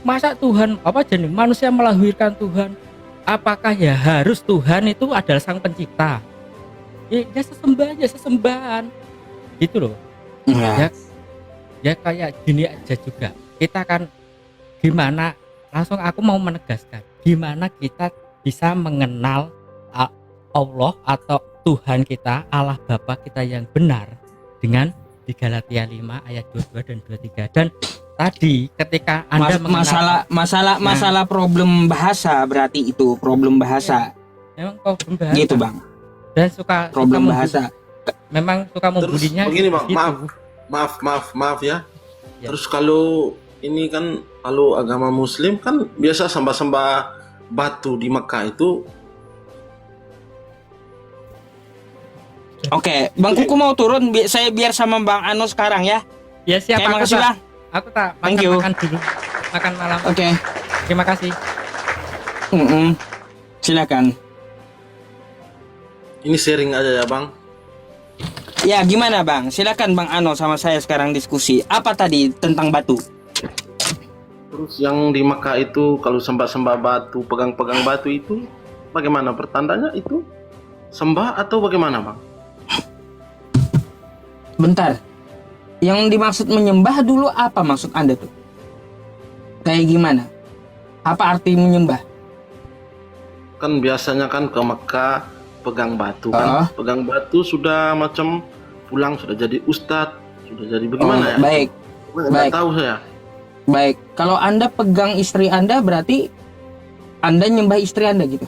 masa Tuhan jadi manusia melahirkan Tuhan, apakah ya harus Tuhan itu adalah sang pencipta? Ya sesembahan gitu loh. Ya kayak gini aja juga, kita kan gimana langsung aku mau menegaskan gimana kita bisa mengenal Allah atau Tuhan kita, Allah Bapa kita yang benar dengan di Galatia 5 ayat 22 dan 23. Dan tadi ketika Anda mengenal masalah problem bahasa, berarti itu problem bahasa. Memang problem bahasa. Gitu, Bang. Dan suka Problem suka bahasa. memang suka Terus membulinya begini bang, gitu. maaf ya. Ya. Terus kalau ini kan kalau agama Muslim kan biasa sembah-sembah batu di Mekah itu. Oke, Bang Kuku mau turun, saya biar sama Bang Ano sekarang ya. Ya siap. Terima kasih, Bang. Aku tak Thank you. makan dulu. Makan malam. Oke. Terima kasih. Silakan. Ini sharing aja ya bang. Ya, gimana Bang? Silakan Bang Ano sama saya sekarang diskusi. Apa tadi tentang batu? Terus yang di Mekah itu kalau sembah-sembah batu, pegang-pegang batu itu bagaimana pertandanya itu? Sembah atau bagaimana bang? Bentar. Yang dimaksud menyembah dulu apa maksud Anda tuh? Kayak gimana? Apa arti menyembah? Kan biasanya kan ke Mekah pegang batu kan, pegang batu sudah macam pulang sudah jadi ustadz, sudah jadi bagaimana ya? Baik. Nggak tahu saya. Baik. Kalau Anda pegang istri Anda berarti Anda nyembah istri Anda gitu.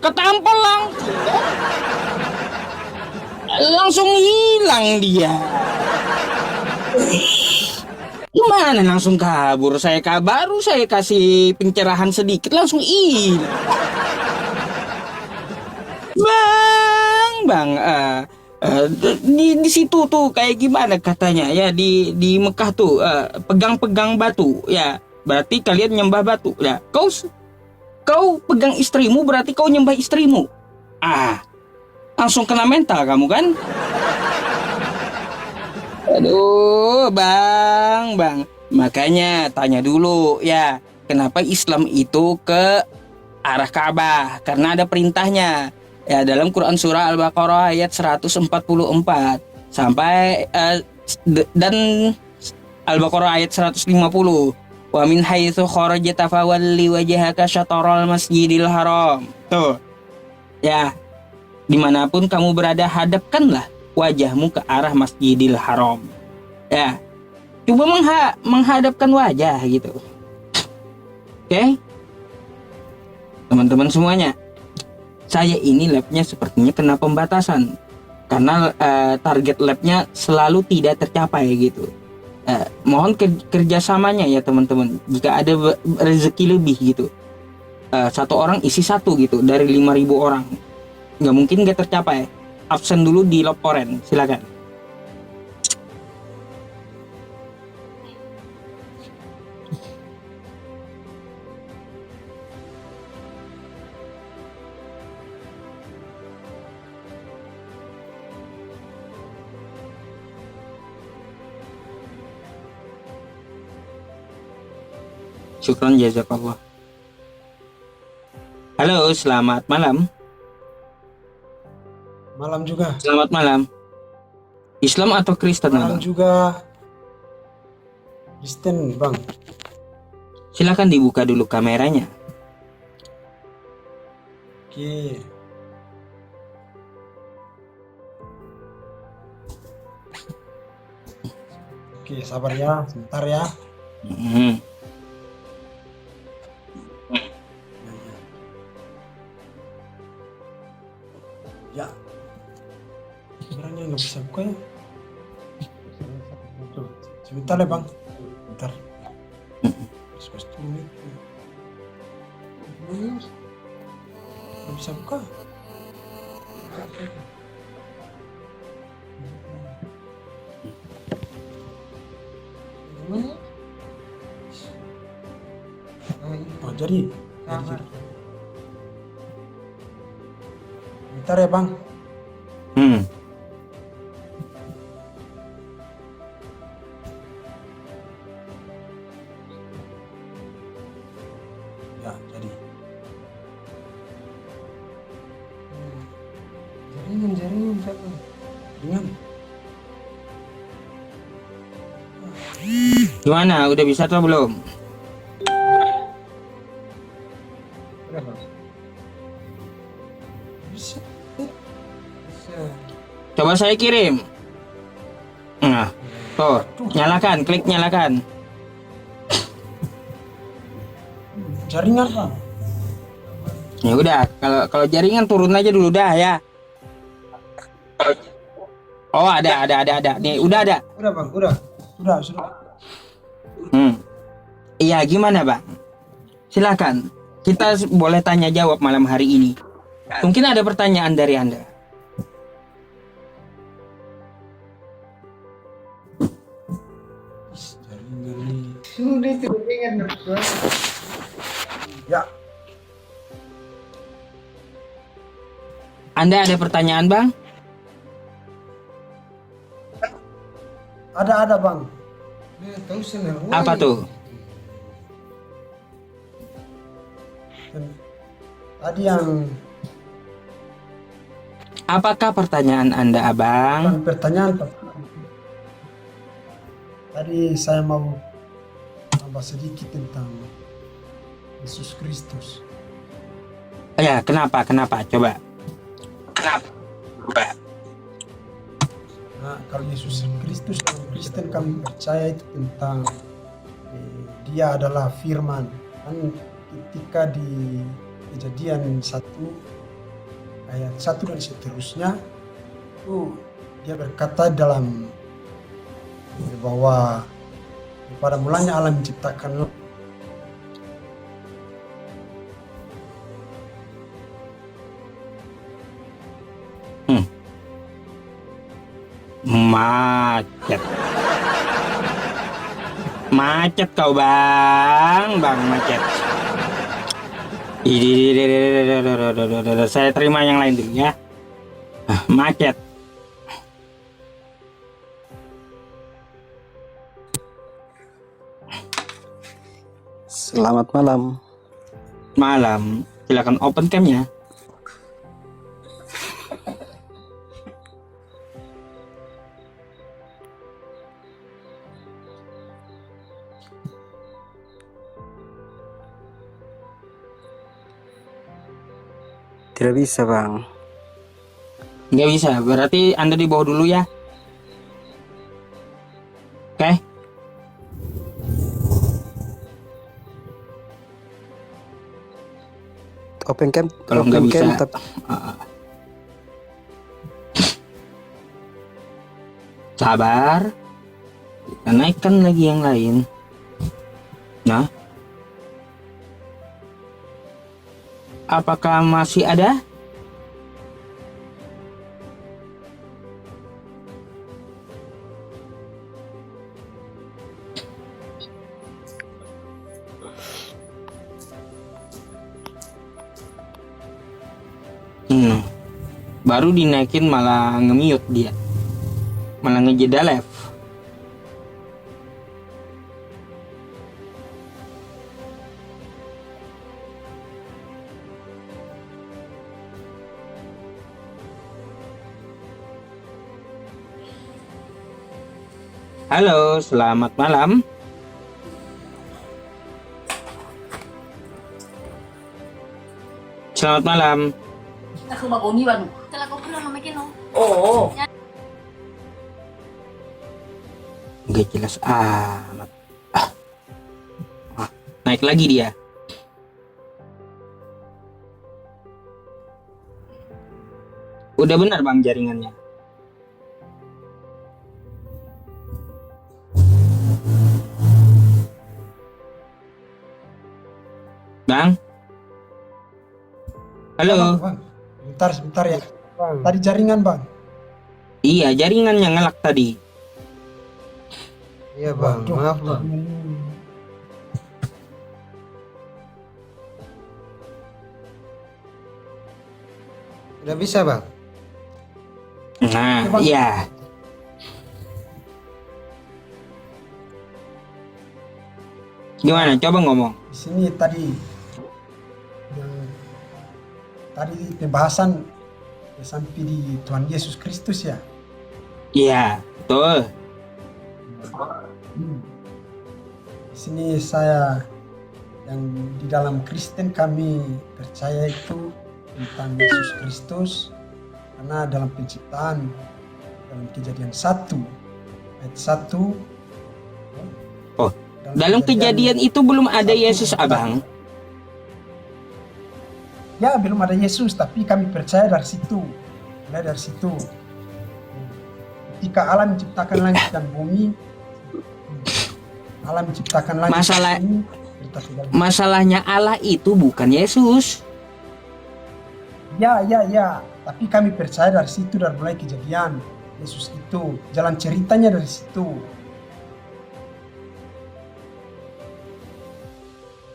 Ketampol langsung hilang dia. Gimana langsung kabur? Baru saya kasih pencerahan sedikit langsung hilang. Bang, di situ tuh kayak gimana katanya ya di Mekah tuh pegang-pegang batu ya, berarti kalian nyembah batu ya. Kau pegang istrimu berarti kau nyembah istrimu. Langsung kena mental kamu kan? Aduh, Bang. Makanya tanya dulu ya, kenapa Islam itu ke arah Ka'bah? Karena ada perintahnya. Ya, dalam Quran surah Al-Baqarah ayat 144 sampai dan Al-Baqarah ayat 150. Wa min haitsu kharajta fawalli wajhaka syatral masjidil haram. Tuh. Ya. Dimanapun kamu berada, hadapkanlah wajahmu ke arah Masjidil Haram. Ya. Coba menghadapkan wajah gitu. Oke? Teman-teman semuanya. Saya ini labnya sepertinya kena pembatasan. Karena target labnya selalu tidak tercapai gitu. Mohon kerjasamanya ya teman-teman. Jika ada rezeki lebih gitu. Satu orang isi satu gitu dari 5.000 orang. Nggak mungkin nggak tercapai. Absen dulu di Loporen, silakan. Syukran jazakallah. Halo, selamat malam. Malam juga. Selamat malam. Islam atau Kristen? Malam juga. Kristen, Bang. Silakan dibuka dulu kameranya. Oke. Oke, sabar ya, sebentar ya. Ya. Sebenarnya nggak bisa buka ya. Tuh, sebentar ya bang. Sebentar. 10 menit. Nggak bisa buka. Oh jadi. Bentar ya bang. Ya jadi. Jaringan siapa? Jaringan. Gimana? Udah bisa atau belum? Udah bang. Bisa. Bisa. Coba saya kirim. Nah, tuh, nyalakan, klik nyalakan. Jaringan bang. Ya udah, kalau jaringan turun aja dulu dah ya. Oh, ada. Nih, udah ada. Udah bang, udah. Sudah. Iya, gimana, Bang? Silakan. Kita boleh tanya jawab malam hari ini. Mungkin ada pertanyaan dari Anda. Sudah itu dengan ya. Anda ada pertanyaan, Bang? Ada bang. Tahu senang. Apa tuh? Tadi yang Apakah pertanyaan Anda, Abang? pertanyaan tadi saya mau tambah sedikit tentang Yesus Kristus. Ya, kenapa? Coba. Nah, kalau Yesus Kristus dalam Kristen kami percaya itu tentang dia adalah firman. Kan ketika di Kejadian 1 ayat 1 dan seterusnya itu dia berkata dalam bahwa pada mulanya Allah menciptakan Macet kau, Bang macet. Saya terima yang lain dulu ya. Macet. Selamat malam. Malam. Silakan open cam-nya. Tidak bisa bang. Nggak bisa, berarti Anda di bawah dulu ya. Oke. Open cam. Kalau nggak bisa, sabar. Kita naikkan lagi yang lain. Nah, apakah masih ada? Baru dinaikin malah nge-mute dia. Malah ngejeda live. Halo, selamat malam. Selamat malam. Aku bagoni bang. Telah kau pernah namakin no? Oh. Gak jelas amat. Naik lagi dia. Udah benar bang jaringannya. Bang. Halo. Bang. Sebentar ya. Tadi jaringan bang. Iya, jaringannya ngelak tadi. Iya bang, maaf bang. Udah bisa bang. Nah, iya. Gimana? Coba ngomong. Di sini tadi pembahasan sampai di Tuhan Yesus Kristus ya. Iya, betul. Di sini saya yang di dalam Kristen kami percaya itu tentang Yesus Kristus, karena dalam penciptaan dalam Kejadian 1 ayat 1. Oh, dalam kejadian itu belum ada Yesus, Abang. Ya, belum ada Yesus, tapi kami percaya dari situ. Mulai dari situ. Ketika Allah menciptakan langit dan bumi, Allah menciptakan langit dan bumi. Masalahnya Allah itu bukan Yesus. Ya. Tapi kami percaya dari situ, dari mulai kejadian. Yesus itu, jalan ceritanya dari situ.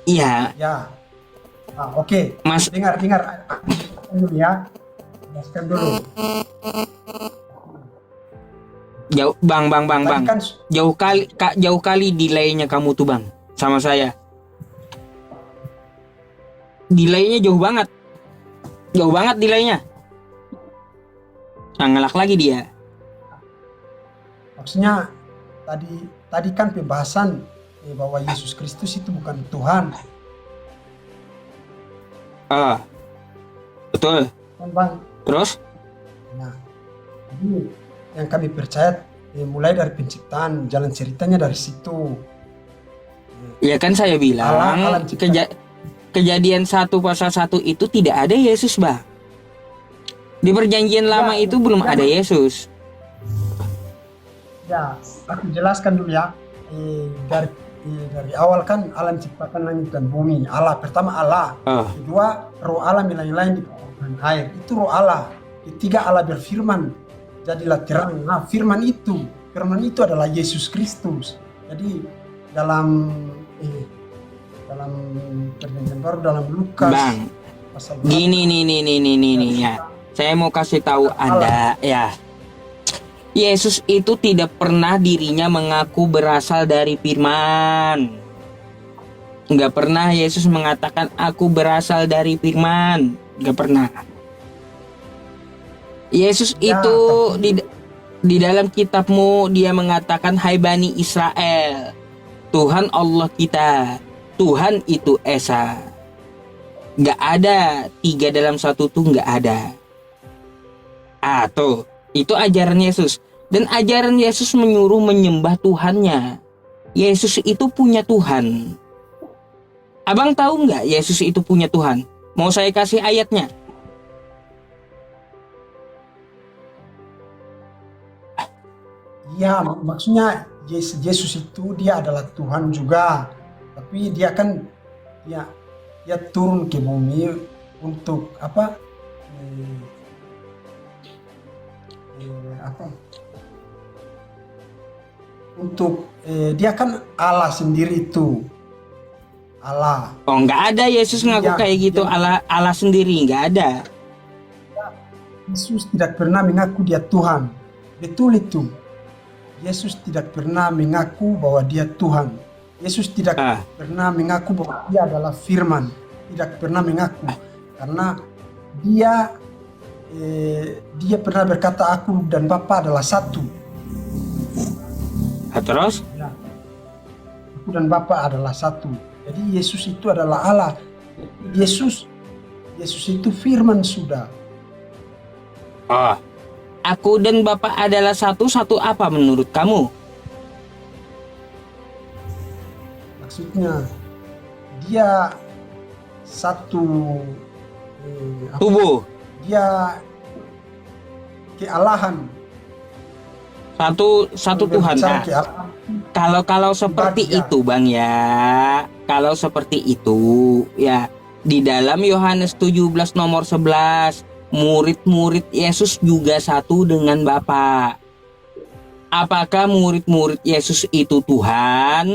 Iya. Ya. Oke. Mas, dengar dulu ya. Jelaskan dulu. Bang. Kan, Jauh kali delaynya kamu tuh, Bang, sama saya. Delaynya jauh banget. Jauh banget delaynya. Nah, ngelak lagi dia. maksudnya tadi kan pembahasan bahwa Yesus Kristus itu bukan Tuhan. Betul. Kan, Bang? Terus? Nah, jadi yang kami percaya mulai dari penciptaan, jalan ceritanya dari situ. Ya kan saya bilang kejadian 1 pasal 1 itu tidak ada Yesus, Bang. Di perjanjian lama itu belum ada Yesus. Ya, aku jelaskan dulu ya. Dari awal kan Allah menciptakan langit dan bumi. Allah pertama Allah. Kedua, roh Allah melayang-layang di permukaan air. Itu roh Allah. Ketiga, Allah berfirman, jadilah terang. Nah, firman itu adalah Yesus Kristus. Jadi dalam perjanjian baru, dalam Lukas, Bang, gini ya. Saya mau kasih tahu Anda ya. Yesus itu tidak pernah dirinya mengaku berasal dari firman. Nggak pernah Yesus mengatakan aku berasal dari firman. Nggak pernah. Yesus itu di dalam kitabmu dia mengatakan, hai Bani Israel, Tuhan Allah kita, Tuhan itu Esa. Nggak ada 3 dalam 1 tuh, nggak ada. Tuh, itu ajaran Yesus. Dan ajaran Yesus menyuruh menyembah Tuhannya. Yesus itu punya Tuhan. Abang tahu nggak Yesus itu punya Tuhan? Mau saya kasih ayatnya? Ya, maksudnya Yesus itu dia adalah Tuhan juga. Tapi dia kan dia turun ke bumi untuk apa? Untuk dia kan Allah sendiri itu. Allah. Oh, nggak ada Yesus ngaku kayak gitu. Allah sendiri, nggak ada. Yesus tidak pernah mengaku dia Tuhan. Betul itu. Yesus tidak pernah mengaku bahwa dia Tuhan. Yesus tidak pernah mengaku bahwa dia adalah firman. Tidak pernah mengaku. Karena dia pernah berkata aku dan Bapa adalah satu. Terus? Ya. Aku dan Bapa adalah satu. Jadi Yesus itu adalah Allah. Yesus itu firman sudah. Aku dan Bapa adalah satu apa menurut kamu? Maksudnya dia satu tubuh. Dia kealahan. Satu Tuhan. Nah, kalau seperti itu, Bang ya. Kalau seperti itu ya, di dalam Yohanes 17 nomor 11, murid-murid Yesus juga satu dengan Bapa. Apakah murid-murid Yesus itu Tuhan?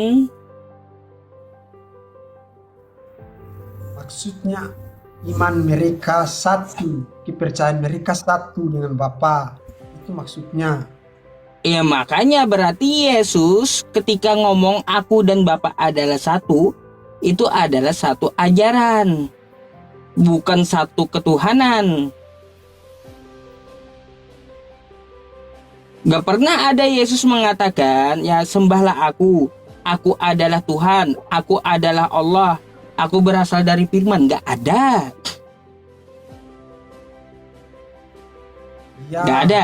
Maksudnya iman mereka satu, kepercayaan mereka satu dengan Bapa. Itu maksudnya. Ya makanya berarti Yesus ketika ngomong aku dan Bapa adalah satu, itu adalah satu ajaran, bukan satu ketuhanan. Gak pernah ada Yesus mengatakan, ya sembahlah aku adalah Tuhan, aku adalah Allah, aku berasal dari firman. Gak ada. Ya, Gak ada.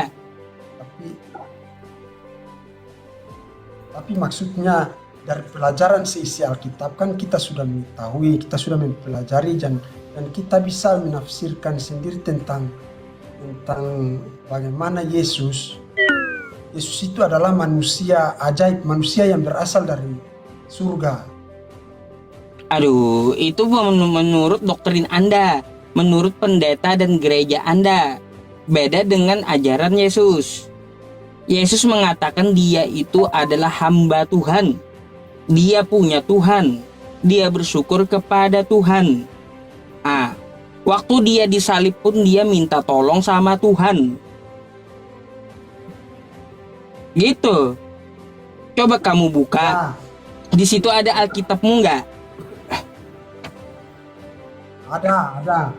Tapi maksudnya dari pelajaran seisi Alkitab kan kita sudah mengetahui, kita sudah mempelajari dan kita bisa menafsirkan sendiri tentang bagaimana Yesus itu adalah manusia ajaib, manusia yang berasal dari surga. Aduh, itu menurut doktrin Anda, menurut pendeta dan gereja Anda. Beda dengan ajaran Yesus. Yesus mengatakan dia itu adalah hamba Tuhan. Dia punya Tuhan. Dia bersyukur kepada Tuhan. Waktu dia disalib pun dia minta tolong sama Tuhan. Gitu. Coba kamu buka. Di situ ada Alkitabmu nggak? Ada.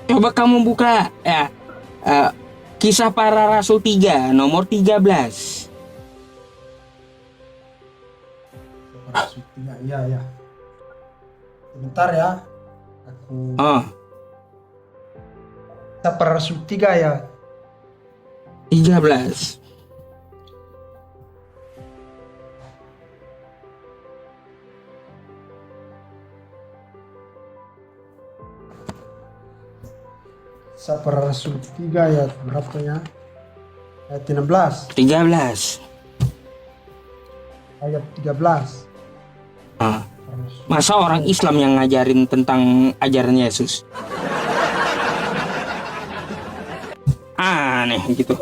Coba kamu buka ya. Kisah Para Rasul 3 nomor 13. Rasul 3, iya. Sebentar ya. Aku Kisah Para Rasul 3 ya. 13. Kisah Para Rasul 3 ayat berapa ya? Ayat 16. 13. Ayat 13. Masa orang Islam yang ngajarin tentang ajaran Yesus? Aneh gitu.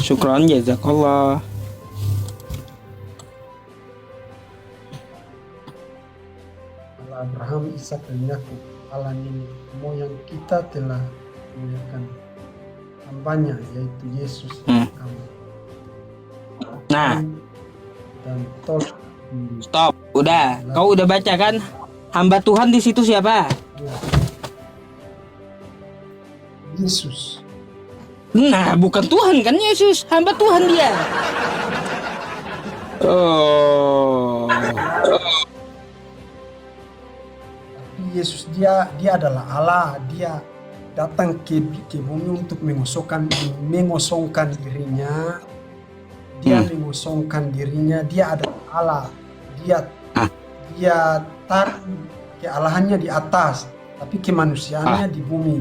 Syukron jazakallah. Abraham, Ishak dan Yakub, Allah nenek moyang kita telah memuliakan hambanya yaitu Yesus kamu. Nah, dan tol. Stop, udah. Kau udah baca kan? Hamba Tuhan di situ siapa? Yesus. Nah, bukan Tuhan kan Yesus, hamba Tuhan dia. Yesus dia adalah Allah, dia datang ke bumi untuk mengosongkan dirinya. Dia mengosongkan dirinya, dia adalah Allah. Dia taruh kealahannya di atas, tapi kemanusiaannya di bumi.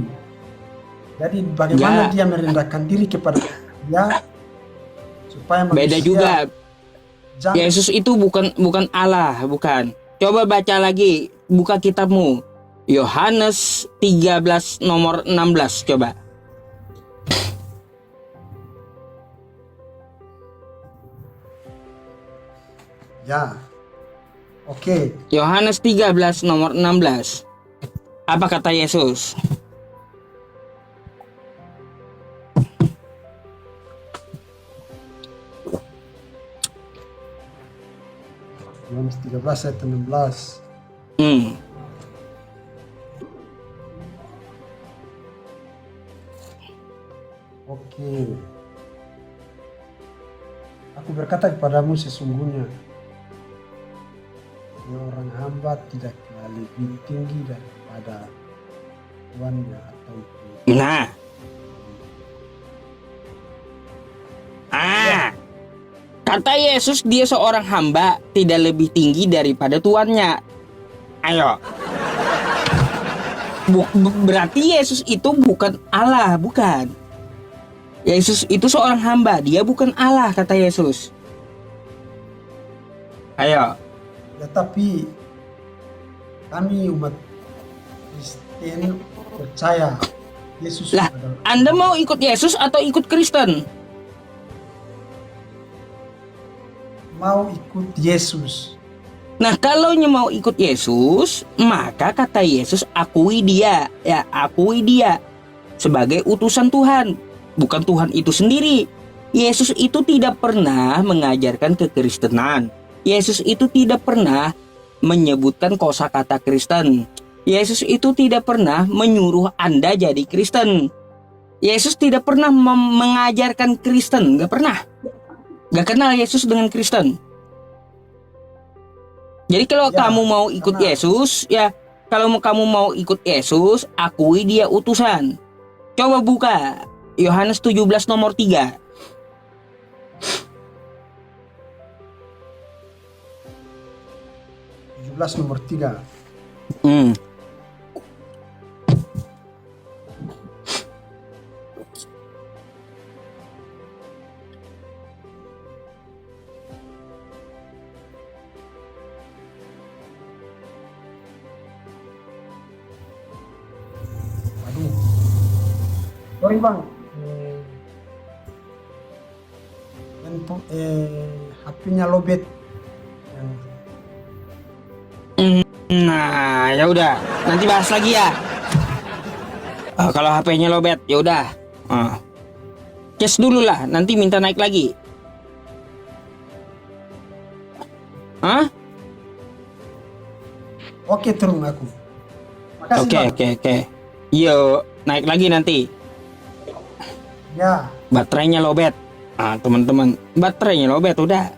Jadi bagaimana dia merendahkan diri kepada dia supaya manusia. Beda juga. Yesus itu bukan Allah, bukan. Coba baca lagi, buka kitabmu. Yohanes 13 nomor 16 coba. Ya. Oke. Yohanes 13 nomor 16. Apa kata Yesus? Yohanes 13 ayat 16. Oke. Aku berkata kepadamu sesungguhnya orang hamba tidak lebih tinggi daripada tuannya atau kata Yesus dia seorang hamba tidak lebih tinggi daripada tuannya. Ayo. Berarti Yesus itu bukan Allah, bukan. Yesus itu seorang hamba, dia bukan Allah kata Yesus. Ayo. Ya tapi kami umat Kristen percaya Yesus lah. adalah Anda mau ikut Yesus atau ikut Kristen? Mau ikut Yesus. Nah, kalau mau ikut Yesus, maka kata Yesus akui dia, akui dia sebagai utusan Tuhan, bukan Tuhan itu sendiri. Yesus itu tidak pernah mengajarkan kekristenan. Yesus itu tidak pernah menyebutkan kosakata Kristen. Yesus itu tidak pernah menyuruh Anda jadi Kristen. Yesus tidak pernah mengajarkan Kristen, nggak pernah. Nggak kenal Yesus dengan Kristen. Jadi kalau kamu mau ikut Yesus, ya kalau kamu mau ikut Yesus, akui dia utusan. Coba buka Yohanes 17 nomor 3. nomor 3. Aduh. Sorry bang. HP-nya lobet. Nah, ya udah, nanti bahas lagi ya. Kalau HP-nya lobet, ya udah. Cash dulu lah, nanti minta naik lagi. Hah? Oke, turun aku. Makasih, Oke. Yuk, naik lagi nanti. Ya. Baterainya lobet. Teman-teman, baterainya lobet udah.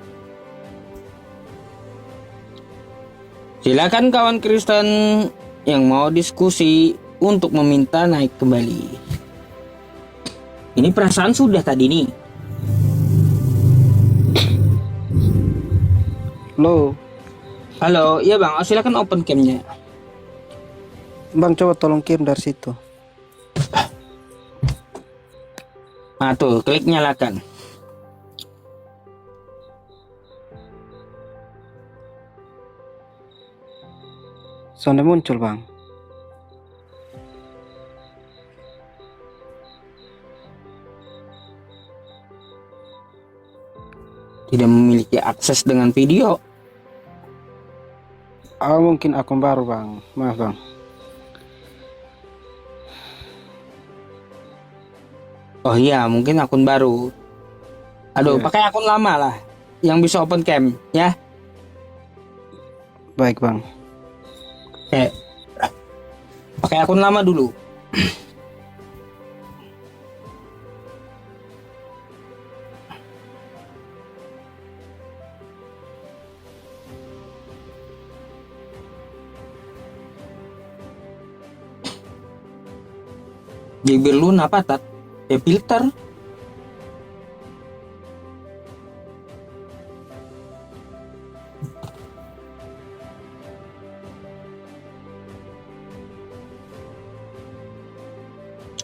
Silakan kawan Kristen yang mau diskusi untuk meminta naik kembali. Ini perasaan sudah tadi nih. Halo, iya bang, silakan open cam-nya. Bang, coba tolong cam dari situ. Tuh, klik nyalakan. Sudah muncul bang. Tidak memiliki akses dengan video. Mungkin akun baru bang. Maaf bang. Oh iya, mungkin akun baru. Aduh, pakai akun lama lah, yang bisa open cam ya. Baik bang. Pakai akun lama dulu. Bibir lu apa tat? Filter.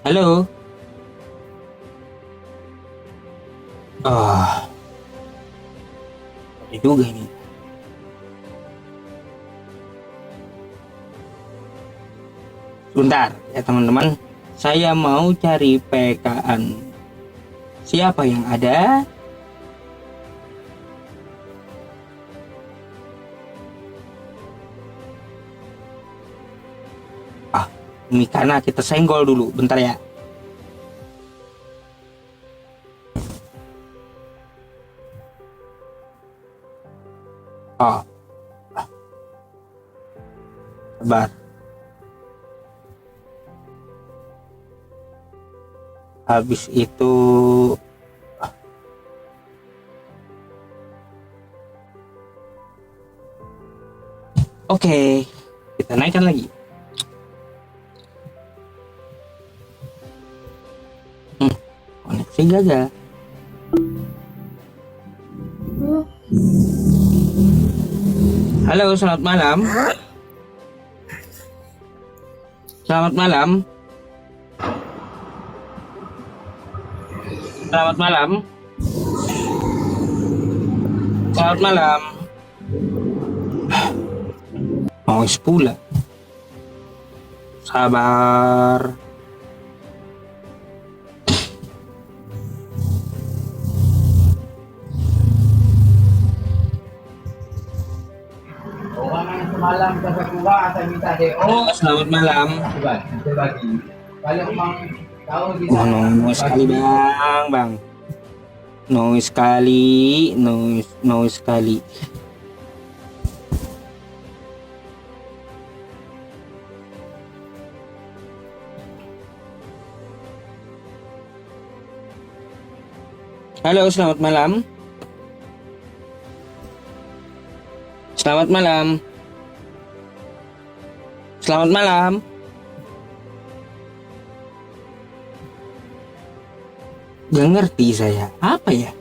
Halo. Ini juga ini. Sebentar ya teman-teman. Saya mau cari PKN. Siapa yang ada? Ini karena kita senggol dulu, bentar ya. Sabar. Habis itu oke, kita naikkan lagi. Koneksi gagal. Halo, selamat malam. Selamat malam. Selamat malam. Selamat malam. Mau pula. Sabar. Malam kedua saya minta DO. Selamat malam. Kalau memang tahu noise sekali bang. Noise sekali. Halo, selamat malam. Selamat malam. Selamat malam. Gak ngerti saya. Apa ya?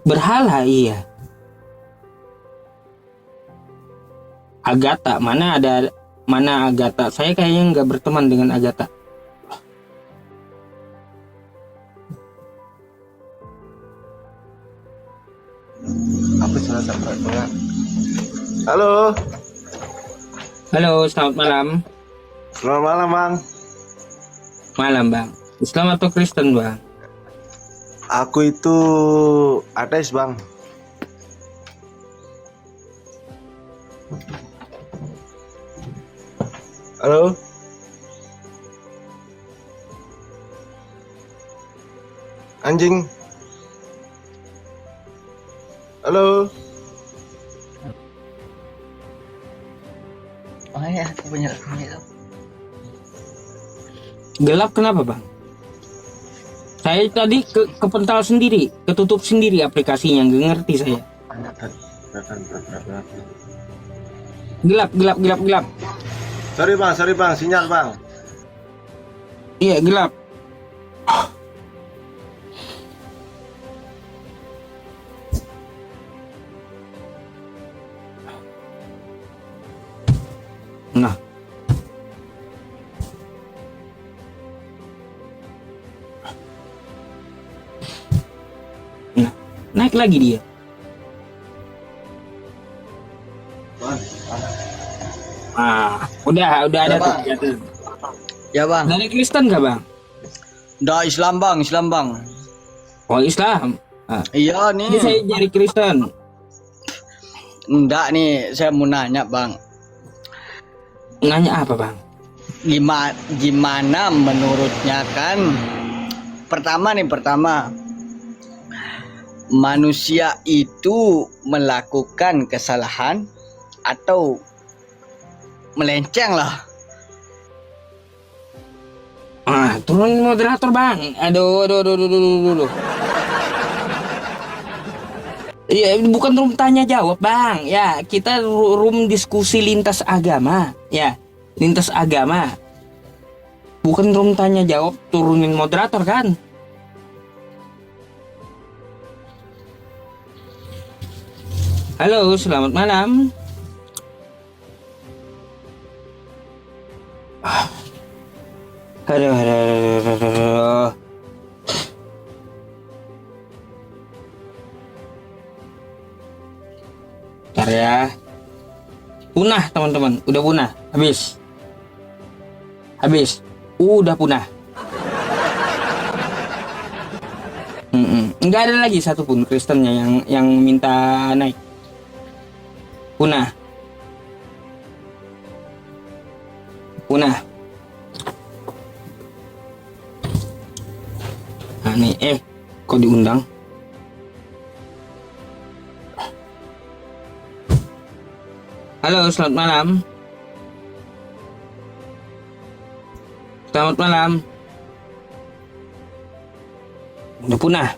Berhala, iya. Agatha, mana Agatha? Saya kayaknya nggak berteman dengan Agatha. Aku salah sampai banget. Halo. Halo, selamat malam. Selamat malam, Bang. Malam, Bang. Islam atau Kristen, Bang? Aku itu ateis, Bang. Halo. Anjing. Halo. Oh ya, aku punya itu. Gelap kenapa, Bang? Saya tadi kepental sendiri, ketutup sendiri aplikasinya, nggak ngerti saya. Gelap. Sorry bang, sinyal bang. Iya, gelap. Nah. Nah, naik lagi dia. Udah ada tuh. Ya bang. Dari Kristen nggak, Bang? Dah Islam bang. Oh, Islam. Iya nih. Ini saya jadi Kristen. Enggak nih, saya mau nanya bang. Nanya apa, Bang? Gimana menurutnya kan? Pertama, manusia itu melakukan kesalahan atau melenceng lah. Turun moderator, Bang. Aduh. Iya, bukan room tanya jawab, Bang. Ya, kita room diskusi lintas agama. Ya, lintas agama. Bukan room tanya jawab, turunin moderator kan? Halo, selamat malam. Aduh. Bentar ya. Punah, teman-teman. Udah punah. Habis. Udah punah. Nggak ada lagi satupun Kristennya yang minta naik. Punah. Nah nih, kok diundang? Halo, selamat malam. Selamat malam. Udah punah.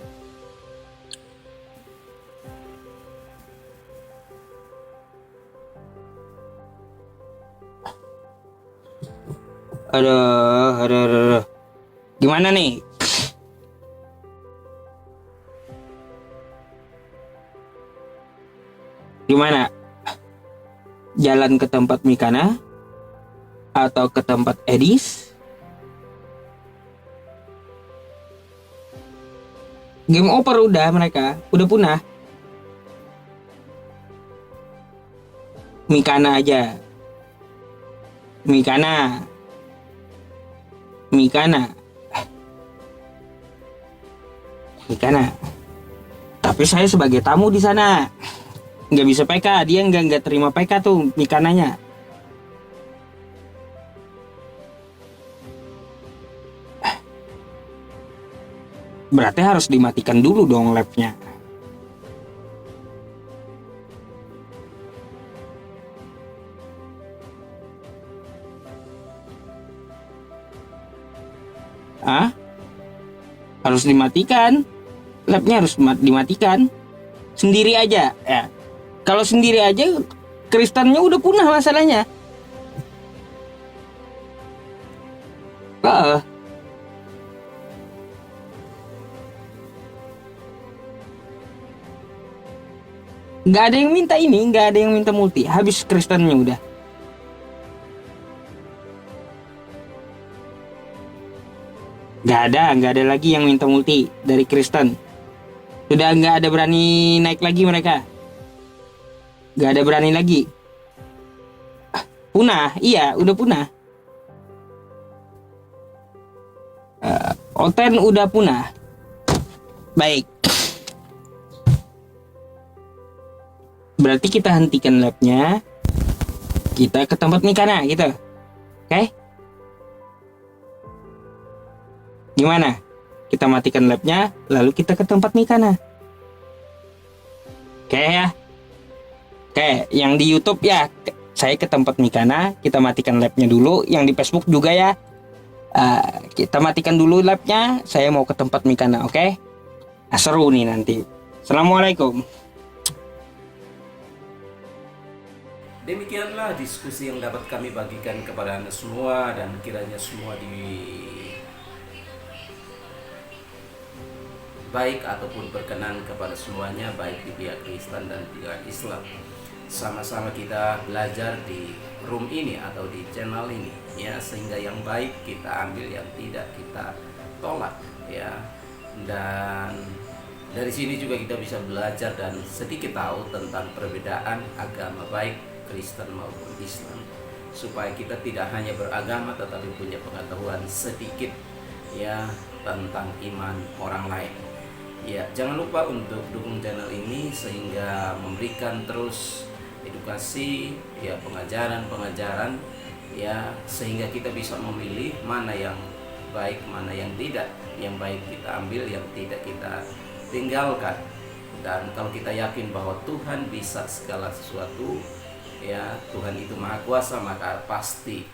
Aduh. Gimana nih? Gimana? Jalan ke tempat Mikana atau ke tempat Edis? Game over udah mereka, udah punah. Mikana aja. Mikana. Tapi saya sebagai tamu di sana nggak bisa PK, dia nggak terima PK tuh Mikananya. Berarti harus dimatikan dulu dong labnya. Harus dimatikan. Labnya harus dimatikan. Sendiri aja ya. Kalau sendiri aja Kristennya udah punah masalahnya. Nggak ada yang minta ini, nggak ada yang minta multi. Habis Kristennya udah. Nggak ada lagi yang minta multi dari Kristen. Sudah nggak ada berani naik lagi mereka. Nggak ada berani lagi. Punah, iya udah punah. Oten udah punah. Baik. Berarti kita hentikan labnya. Kita ke tempat Mikana gitu. Oke? Gimana? Kita matikan labnya, lalu kita ke tempat Mikana. Oke ya? Oke, yang di YouTube ya, saya ke tempat Mikana, kita matikan labnya dulu. Yang di Facebook juga ya. Kita matikan dulu labnya, saya mau ke tempat Mikana, oke? Nah, seru nih nanti. Assalamualaikum. Demikianlah diskusi yang dapat kami bagikan kepada Anda semua, dan kiranya semua baik ataupun berkenan kepada semuanya, baik di pihak Kristen dan pihak Islam. Sama-sama kita belajar di room ini atau di channel ini ya, sehingga yang baik kita ambil, yang tidak kita tolak ya. Dan dari sini juga kita bisa belajar dan sedikit tahu tentang perbedaan agama baik Kristen maupun Islam, supaya kita tidak hanya beragama tetapi punya pengetahuan sedikit ya tentang iman orang lain. Ya, jangan lupa untuk dukung channel ini sehingga memberikan terus edukasi ya, pengajaran ya, sehingga kita bisa memilih mana yang baik, mana yang tidak. Yang baik kita ambil, yang tidak kita tinggalkan. Dan kalau kita yakin bahwa Tuhan bisa segala sesuatu ya, Tuhan itu maha kuasa, maka pasti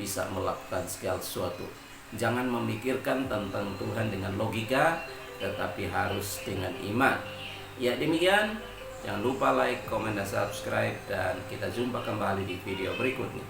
bisa melakukan segala sesuatu. Jangan memikirkan tentang Tuhan dengan logika, tetapi harus dengan iman. Ya demikian, jangan lupa like, komen, dan subscribe, dan kita jumpa kembali di video berikutnya.